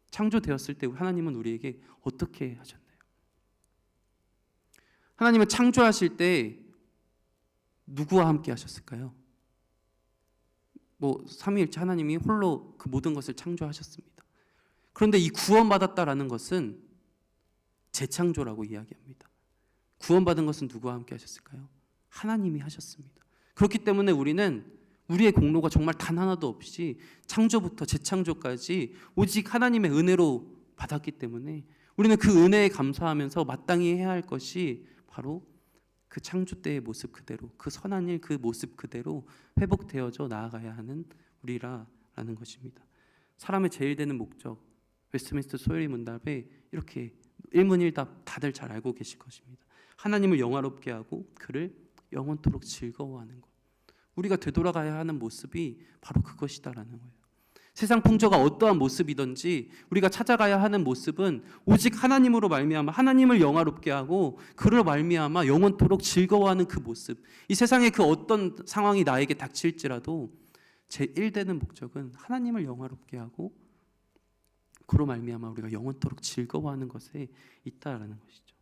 창조되었을 때 하나님은 우리에게 어떻게 하셨나요? 하나님은 창조하실 때 누구와 함께 하셨을까요? 삼위일체 하나님이 홀로 그 모든 것을 창조하셨습니다. 그런데 이 구원받았다라는 것은 재창조라고 이야기합니다. 구원받은 것은 누구와 함께 하셨을까요? 하나님이 하셨습니다. 그렇기 때문에 우리는 우리의 공로가 정말 단 하나도 없이 창조부터 재창조까지 오직 하나님의 은혜로 받았기 때문에 우리는 그 은혜에 감사하면서 마땅히 해야 할 것이 바로 그 창조 때의 모습 그대로, 그 선한 일 그 모습 그대로 회복되어져 나아가야 하는 우리라는 것입니다. 사람의 제일 되는 목적, 웨스트민스터 소요리 문답에 이렇게 일문일답 다들 잘 알고 계실 것입니다. 하나님을 영화롭게 하고 그를 영원토록 즐거워하는 것. 우리가 되돌아가야 하는 모습이 바로 그것이다라는 거예요. 세상 풍조가 어떠한 모습이든지 우리가 찾아가야 하는 모습은 오직 하나님으로 말미암아 하나님을 영화롭게 하고 그를 말미암아 영원토록 즐거워하는 그 모습. 이 세상의 그 어떤 상황이 나에게 닥칠지라도 제 1되는 목적은 하나님을 영화롭게 하고 그로 말미암아 우리가 영원토록 즐거워하는 것에 있다라는 것이죠.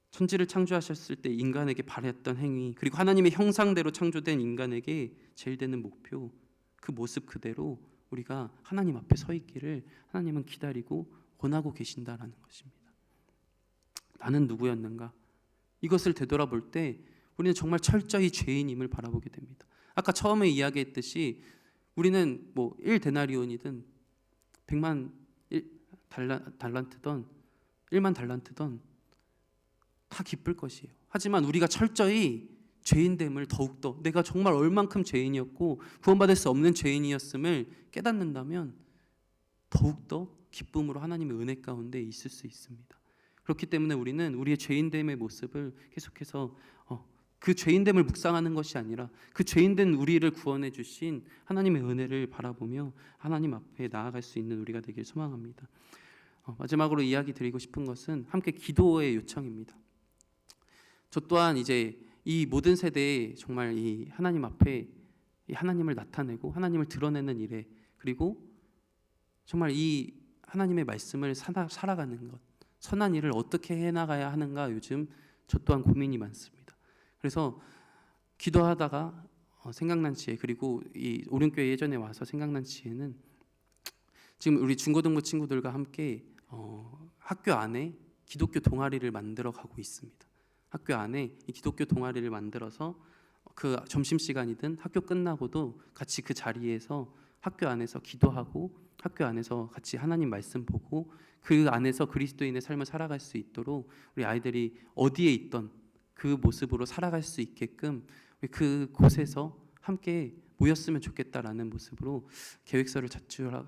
천지를 창조하셨을 때 인간에게 바랬던 행위, 그리고 하나님의 형상대로 창조된 인간에게 제일 되는 목표, 그 모습 그대로 우리가 하나님 앞에 서 있기를 하나님은 기다리고 원하고 계신다라는 것입니다. 나는 누구였는가? 이것을 되돌아볼 때 우리는 정말 철저히 죄인임을 바라보게 됩니다. 아까 처음에 이야기했듯이 우리는 뭐 1데나리온이든 100만 달란트든 1만 달란트든 다 기쁠 것이에요. 하지만 우리가 철저히 죄인됨을 더욱더 내가 정말 얼만큼 죄인이었고 구원받을 수 없는 죄인이었음을 깨닫는다면 더욱더 기쁨으로 하나님의 은혜 가운데 있을 수 있습니다. 그렇기 때문에 우리는 우리의 죄인됨의 모습을 계속해서 그 죄인됨을 묵상하는 것이 아니라 그 죄인된 우리를 구원해 주신 하나님의 은혜를 바라보며 하나님 앞에 나아갈 수 있는 우리가 되길 소망합니다. 마지막으로 이야기 드리고 싶은 것은 함께 기도의 요청입니다. 저 또한 이제 이 모든 세대에 정말 이 하나님 앞에 이 하나님을 나타내고 하나님을 드러내는 일에, 그리고 정말 이 하나님의 말씀을 살아가는 것, 선한 일을 어떻게 해나가야 하는가 요즘 저 또한 고민이 많습니다. 그래서 기도하다가 생각난 지혜, 그리고 이 오륜교회 예전에 와서 생각난 지혜는 지금 우리 중고등부 친구들과 함께 학교 안에 기독교 동아리를 만들어 가고 있습니다. 학교 안에 이 기독교 동아리를 만들어서 그 점심시간이든 학교 끝나고도 같이 그 자리에서 학교 안에서 기도하고 학교 안에서 같이 하나님 말씀 보고 그 안에서 그리스도인의 삶을 살아갈 수 있도록 우리 아이들이 어디에 있던 그 모습으로 살아갈 수 있게끔 그 곳에서 함께 모였으면 좋겠다라는 모습으로 계획서를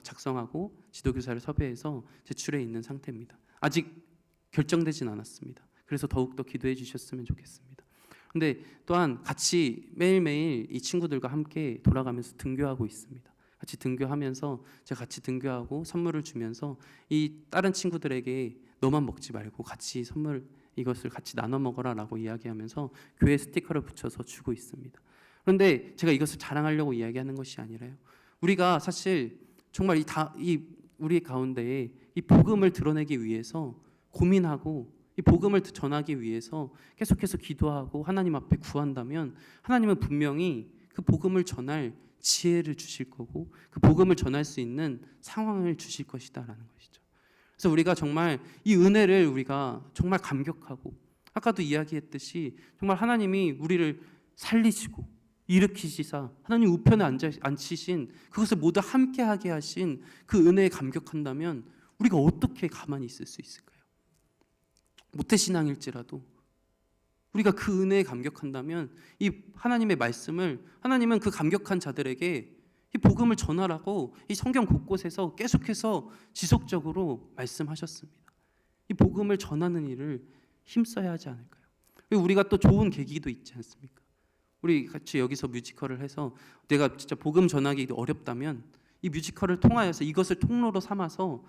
작성하고 지도교사를 섭외해서 제출해 있는 상태입니다. 아직 결정되진 않았습니다. 그래서 더욱더 기도해 주셨으면 좋겠습니다. 근데 또한 같이 매일매일 이 친구들과 함께 돌아가면서 등교하고 있습니다. 같이 등교하면서 제가 같이 등교하고 선물을 주면서 이 다른 친구들에게 너만 먹지 말고 같이 선물 이것을 같이 나눠 먹어라라고 이야기하면서 교회 스티커를 붙여서 주고 있습니다. 그런데 제가 이것을 자랑하려고 이야기하는 것이 아니라요. 우리가 사실 정말 우리 가운데에 이 복음을 드러내기 위해서 고민하고 이 복음을 전하기 위해서 계속해서 기도하고 하나님 앞에 구한다면 하나님은 분명히 그 복음을 전할 지혜를 주실 거고 그 복음을 전할 수 있는 상황을 주실 것이다라는 것이죠. 그래서 우리가 정말 이 은혜를 우리가 정말 감격하고 아까도 이야기했듯이 정말 하나님이 우리를 살리시고 일으키시사 하나님 우편에 앉히신 그것을 모두 함께하게 하신 그 은혜에 감격한다면 우리가 어떻게 가만히 있을 수 있을까요? 모태신앙일지라도 우리가 그 은혜에 감격한다면 이 하나님의 말씀을 하나님은 그 감격한 자들에게 이 복음을 전하라고 이 성경 곳곳에서 계속해서 지속적으로 말씀하셨습니다. 이 복음을 전하는 일을 힘써야 하지 않을까요? 우리가 또 좋은 계기도 있지 않습니까? 우리 같이 여기서 뮤지컬을 해서 내가 진짜 복음 전하기 어렵다면 이 뮤지컬을 통하여서 이것을 통로로 삼아서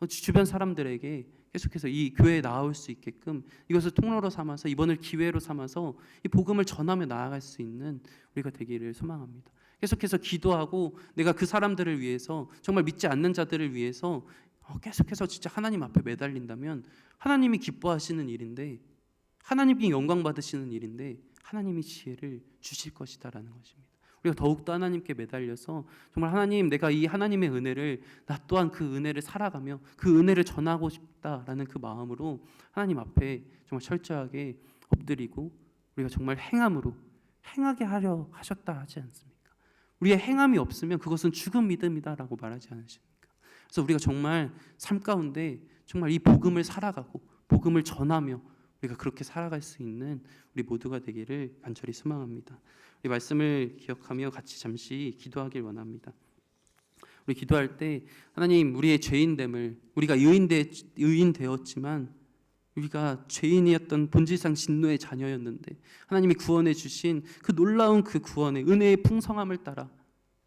주변 사람들에게 계속해서 이 교회에 나올 수 있게끔 이것을 통로로 삼아서 이번을 기회로 삼아서 이 복음을 전하며 나아갈 수 있는 우리가 되기를 소망합니다. 계속해서 기도하고 내가 그 사람들을 위해서 정말 믿지 않는 자들을 위해서 계속해서 진짜 하나님 앞에 매달린다면 하나님이 기뻐하시는 일인데 하나님이 영광 받으시는 일인데 하나님이 지혜를 주실 것이다라는 것입니다. 우리가 더욱더 하나님께 매달려서 정말 하나님, 내가 이 하나님의 은혜를, 나 또한 그 은혜를 살아가며 그 은혜를 전하고 싶다라는 그 마음으로 하나님 앞에 정말 철저하게 엎드리고 우리가 정말 행함으로 행하게 하려 하셨다 하지 않습니까? 우리의 행함이 없으면 그것은 죽은 믿음이다라고 말하지 않으십니까? 그래서 우리가 정말 삶 가운데 정말 이 복음을 살아가고 복음을 전하며 우리가 그렇게 살아갈 수 있는 우리 모두가 되기를 간절히 소망합니다. 이 말씀을 기억하며 같이 잠시 기도하길 원합니다. 우리 기도할 때 하나님, 우리의 죄인됨을, 우리가 의인 되었지만 우리가 죄인이었던 본질상 진노의 자녀였는데 하나님이 구원해 주신 그 놀라운 그 구원의 은혜의 풍성함을 따라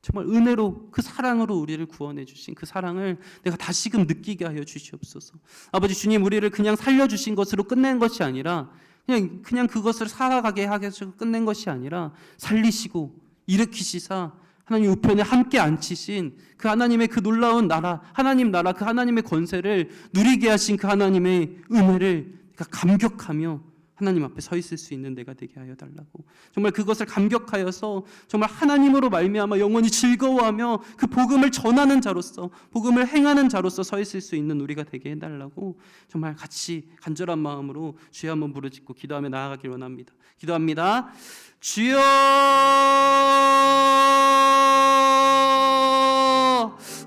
정말 은혜로, 그 사랑으로 우리를 구원해 주신 그 사랑을 내가 다시금 느끼게 하여 주시옵소서. 아버지 주님, 우리를 그냥 살려주신 것으로 끝낸 것이 아니라 그냥 그것을 살아가게 하셔서 끝낸 것이 아니라 살리시고 일으키시사 하나님 우편에 함께 앉히신 그 하나님의 그 놀라운 나라, 하나님 나라, 그 하나님의 권세를 누리게 하신 그 하나님의 은혜를 감격하며 하나님 앞에 서 있을 수 있는 내가 되게 하여 달라고, 정말 그것을 감격하여서 정말 하나님으로 말미암아 영원히 즐거워하며 그 복음을 전하는 자로서, 복음을 행하는 자로서 서 있을 수 있는 우리가 되게 해달라고 정말 같이 간절한 마음으로 주여 한번 부르짖고 기도하며 나아가길 원합니다. 기도합니다. 주여,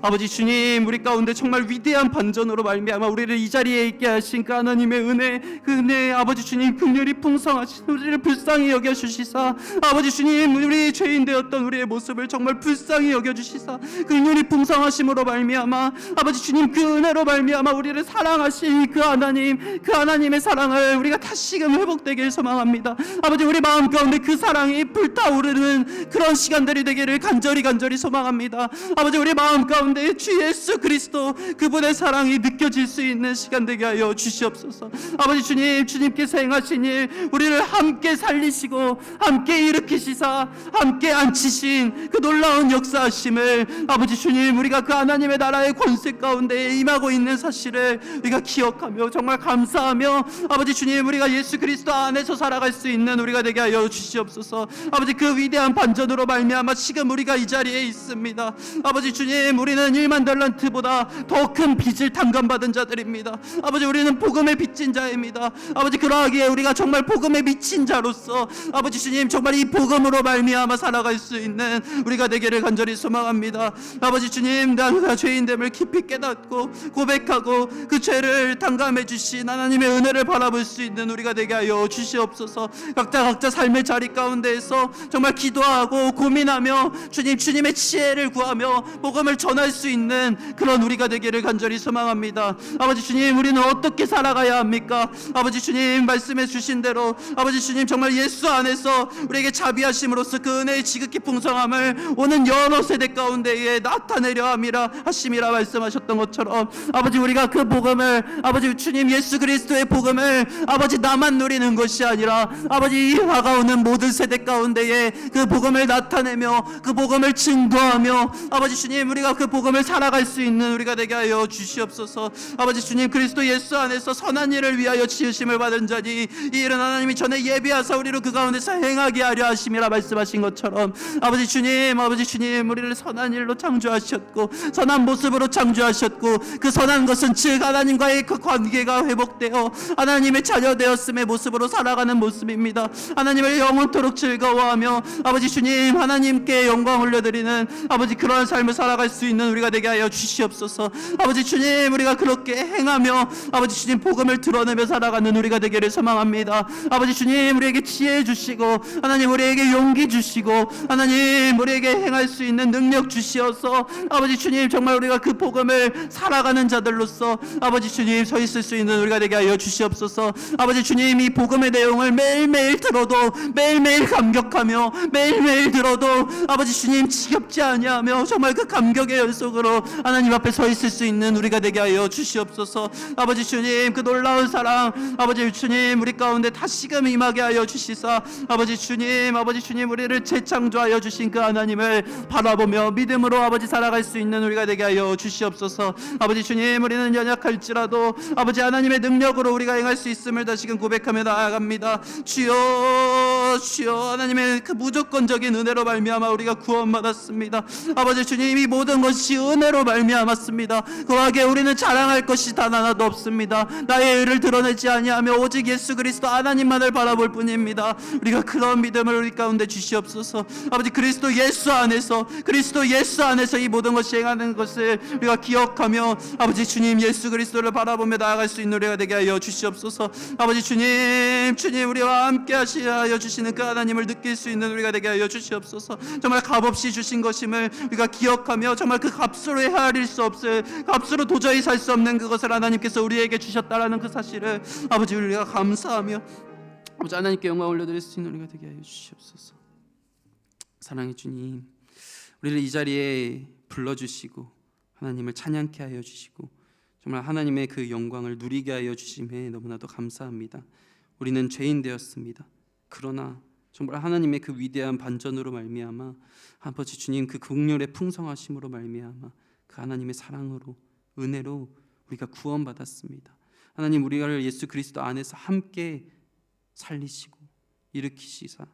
아버지 주님, 우리 가운데 정말 위대한 반전으로 말미암아 우리를 이 자리에 있게 하신 그 하나님의 은혜, 그 은혜, 아버지 주님 긍휼이 풍성하신 우리를 불쌍히 여겨주시사, 아버지 주님, 우리 죄인 되었던 우리의 모습을 정말 불쌍히 여겨주시사 긍휼이 풍성하심으로 말미암아 아버지 주님, 그 은혜로 말미암아 우리를 사랑하신 그 하나님, 그 하나님의 사랑을 우리가 다시금 회복되길 소망합니다. 아버지, 우리 마음 가운데 그 사랑이 불타오르는 그런 시간들이 되기를 간절히 소망합니다. 아버지, 우리 마음 가운데 주 예수 그리스도 그분의 사랑이 느껴질 수 있는 시간 되게 하여 주시옵소서. 아버지 주님, 주님께서 행하신 일, 우리를 함께 살리시고 함께 일으키시사 함께 앉히신 그 놀라운 역사하심을 아버지 주님, 우리가 그 하나님의 나라의 권세 가운데 임하고 있는 사실을 우리가 기억하며 정말 감사하며 아버지 주님, 우리가 예수 그리스도 안에서 살아갈 수 있는 우리가 되게 하여 주시옵소서. 아버지, 그 위대한 반전으로 말미암아 지금 우리가 이 자리에 있습니다. 아버지 주님, 우리는 1만 달란트보다 더 큰 빚을 탕감받은 자들입니다. 아버지, 우리는 복음에 빚진 자입니다. 아버지, 그러하기에 우리가 정말 복음에 미친 자로서 아버지 주님, 정말 이 복음으로 말미암아 살아갈 수 있는 우리가 되기를 간절히 소망합니다. 아버지 주님, 내가 죄인됨을 깊이 깨닫고 고백하고 그 죄를 탕감해 주신 하나님의 은혜를 바라볼 수 있는 우리가 되게 하여 주시옵소서. 각자 삶의 자리 가운데에서 정말 기도하고 고민하며 주님의 지혜를 구하며 복음을 전할 수 있는 그런 우리가 되기를 간절히 소망합니다. 아버지 주님, 우리는 어떻게 살아가야 합니까? 아버지 주님, 말씀해 주신 대로 아버지 주님, 정말 예수 안에서 우리에게 자비하심으로써 그 은혜의 지극히 풍성함을 오는 여러 세대 가운데에 나타내려 하심이라 말씀하셨던 것처럼 아버지, 우리가 그 복음을 아버지 주님 예수 그리스도의 복음을 아버지 나만 누리는 것이 아니라 아버지 이 다가오는 모든 세대 가운데에 그 복음을 나타내며 그 복음을 증거하며 아버지 주님, 우리가 그 복음을 살아갈 수 있는 우리가 되게 하여 주시옵소서. 아버지 주님, 그리스도 예수 안에서 선한 일을 위하여 지으심을 받은 자니 이 일은 하나님이 전에 예비하사 우리로 그 가운데서 행하게 하려 하심이라 말씀하신 것처럼 아버지 주님, 우리를 선한 일로 창조하셨고 선한 모습으로 창조하셨고 그 선한 것은 즉 하나님과의 그 관계가 회복되어 하나님의 자녀 되었음의 모습으로 살아가는 모습입니다. 하나님을 영원토록 즐거워하며 아버지 주님, 하나님께 영광 올려드리는 아버지 그러한 삶을 살아갈 수 있는 우리가 되게 하여 주시옵소서. 아버지 주님, 우리가 그렇게 행하며 아버지 주님 복음을 드러내며 살아가는 우리가 되기를 소망합니다. 아버지 주님, 우리에게 지혜 주시고 하나님 우리에게 용기 주시고 하나님 우리에게 행할 수 있는 능력 주시어서 아버지 주님, 정말 우리가 그 복음을 살아가는 자들로서 아버지 주님 서 있을 수 있는 우리가 되게 하여 주시옵소서. 아버지 주님, 이 복음의 내용을 매일매일 들어도 매일매일 감격하며 매일매일 들어도 아버지 주님 지겹지 아니하며 정말 그 감격의 속으로 하나님 앞에 서 있을 수 있는 우리가 되게 하여 주시옵소서. 아버지 주님, 그 놀라운 사랑 아버지 주님 우리 가운데 다시금 임하게 하여 주시사, 아버지 주님 우리를 재창조하여 주신 그 하나님을 바라보며 믿음으로 아버지 살아갈 수 있는 우리가 되게 하여 주시옵소서. 아버지 주님, 우리는 연약할지라도 아버지 하나님의 능력으로 우리가 행할 수 있음을 다시금 고백하며 나아갑니다. 주여 하나님의 그 무조건적인 은혜로 말미암아 우리가 구원받았습니다. 아버지 주님, 이 모든 것이 은혜로 말미암았습니다. 그와게 우리는 자랑할 것이 단 하나도 없습니다. 나의 의를 드러내지 아니하며 오직 예수 그리스도 하나님만을 바라볼 뿐입니다. 우리가 그런 믿음을 우리 가운데 주시옵소서. 아버지 그리스도 예수 안에서 이 모든 것이 행하는 것을 우리가 기억하며 아버지 주님 예수 그리스도를 바라보며 나아갈 수 있는 우리가 되게 하여 주시옵소서. 아버지 주님 우리와 함께 하시어 주시는 그 하나님을 느낄 수 있는 우리가 되게 하여 주시옵소서. 정말 값없이 주신 것임을 우리가 기억하며 정말 그 값으로 헤아릴 수 없을, 값으로 도저히 살 수 없는 그것을 하나님께서 우리에게 주셨다라는 그 사실을 아버지 우리가 감사하며 아버지 하나님께 영광 올려드릴 수 있는 우리가 되게 하여 주시옵소서. 사랑의 주님, 우리를 이 자리에 불러주시고 하나님을 찬양케 하여 주시고 정말 하나님의 그 영광을 누리게 하여 주심에 너무나도 감사합니다. 우리는 죄인 되었습니다. 그러나 정말 하나님의 그 위대한 반전으로 말미암아 아버지 주님 그 긍휼의 풍성하심으로 말미암아 그 하나님의 사랑으로 은혜로 우리가 구원받았습니다. 하나님, 우리를 예수 그리스도 안에서 함께 살리시고 일으키시사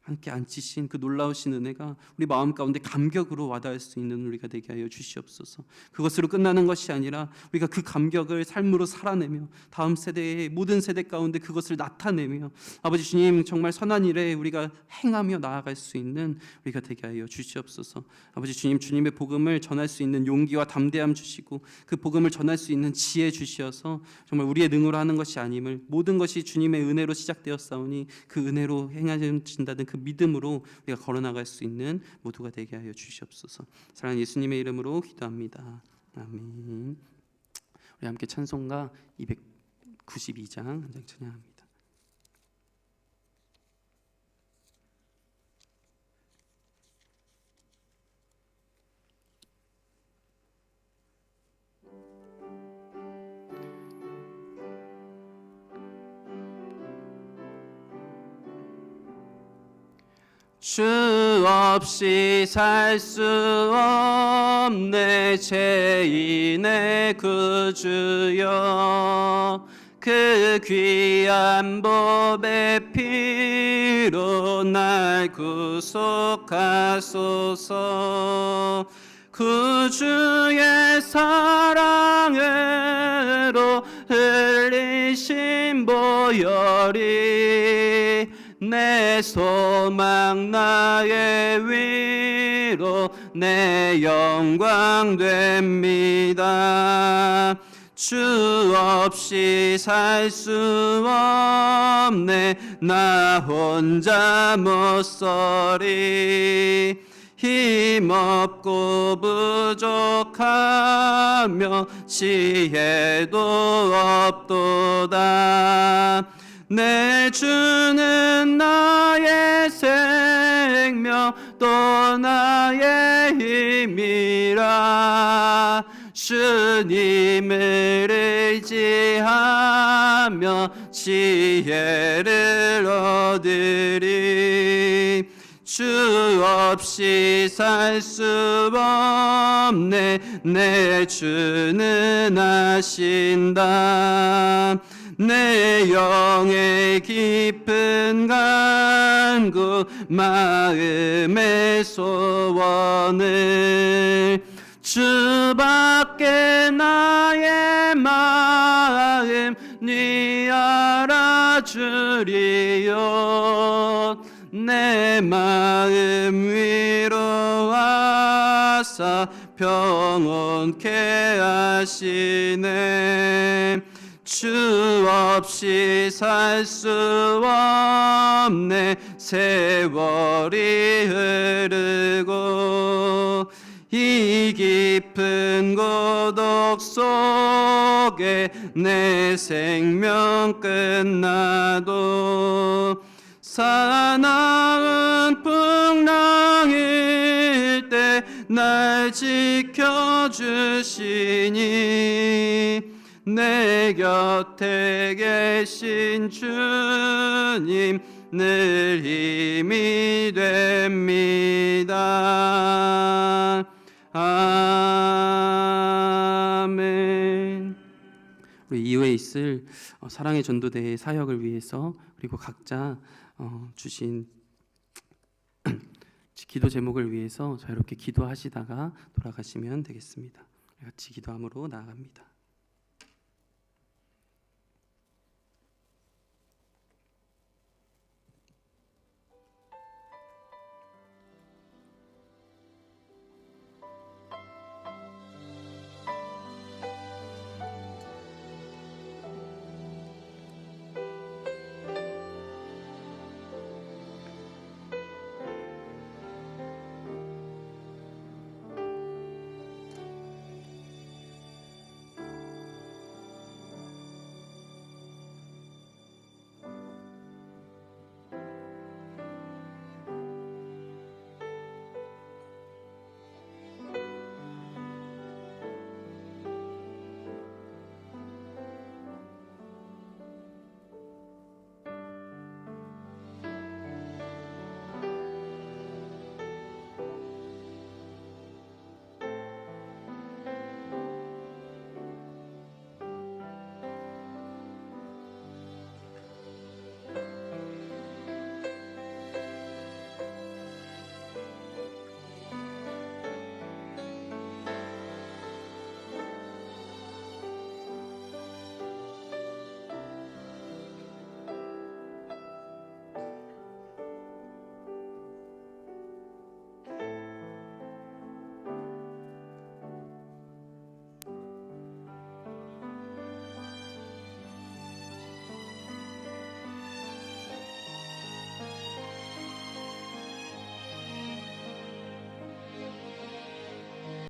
함께 앉히신 그 놀라우신 은혜가 우리 마음 가운데 감격으로 와닿을 수 있는 우리가 되게 하여 주시옵소서. 그것으로 끝나는 것이 아니라 우리가 그 감격을 삶으로 살아내며 다음 세대의 모든 세대 가운데 그것을 나타내며 아버지 주님 정말 선한 일에 우리가 행하며 나아갈 수 있는 우리가 되게 하여 주시옵소서. 아버지 주님, 주님의 복음을 전할 수 있는 용기와 담대함 주시고 그 복음을 전할 수 있는 지혜 주시어서 정말 우리의 능으로 하는 것이 아님을 모든 것이 주님의 은혜로 시작되었사오니 그 은혜로 행하신다는 그 믿음으로 우리가 걸어나갈 수 있는 모두가 되게 하여 주시옵소서. 사랑하는 예수님의 이름으로 기도합니다. 아멘. 우리 함께 찬송가 292장 한 장 찬양합니다. 주 없이 살 수 없네 죄인의 구주여, 그 귀한 법의 피로 날 구속하소서. 구주의 사랑으로 흘리신 보혈이 내 소망 나의 위로 내 영광 됩니다. 주 없이 살 수 없네 나 혼자 못 서리. 힘없고 부족하며 지혜도 없도다. 내 주는 나의 생명 또 나의 힘이라. 주님을 의지하며 지혜를 얻으리. 주 없이 살 수 없네 내 주는 아신다. 내 영의 깊은 간구 마음의 소원을 주밖에 나의 마음 네 알아주리요. 내 마음 위로하사 평온케 하시네. 주 없이 살 수 없네 세월이 흐르고 이 깊은 고독 속에 내 생명 끝나도 사나운 풍랑일 때 날 지켜주시니 내 곁에 계신 주님 늘 힘이 됩니다. 아멘. 우리 이후에 있을 사랑의 전도대의 사역을 위해서 그리고 각자 주신 기도 제목을 위해서 자유롭게 기도하시다가 돌아가시면 되겠습니다. 같이 기도함으로 나아갑니다.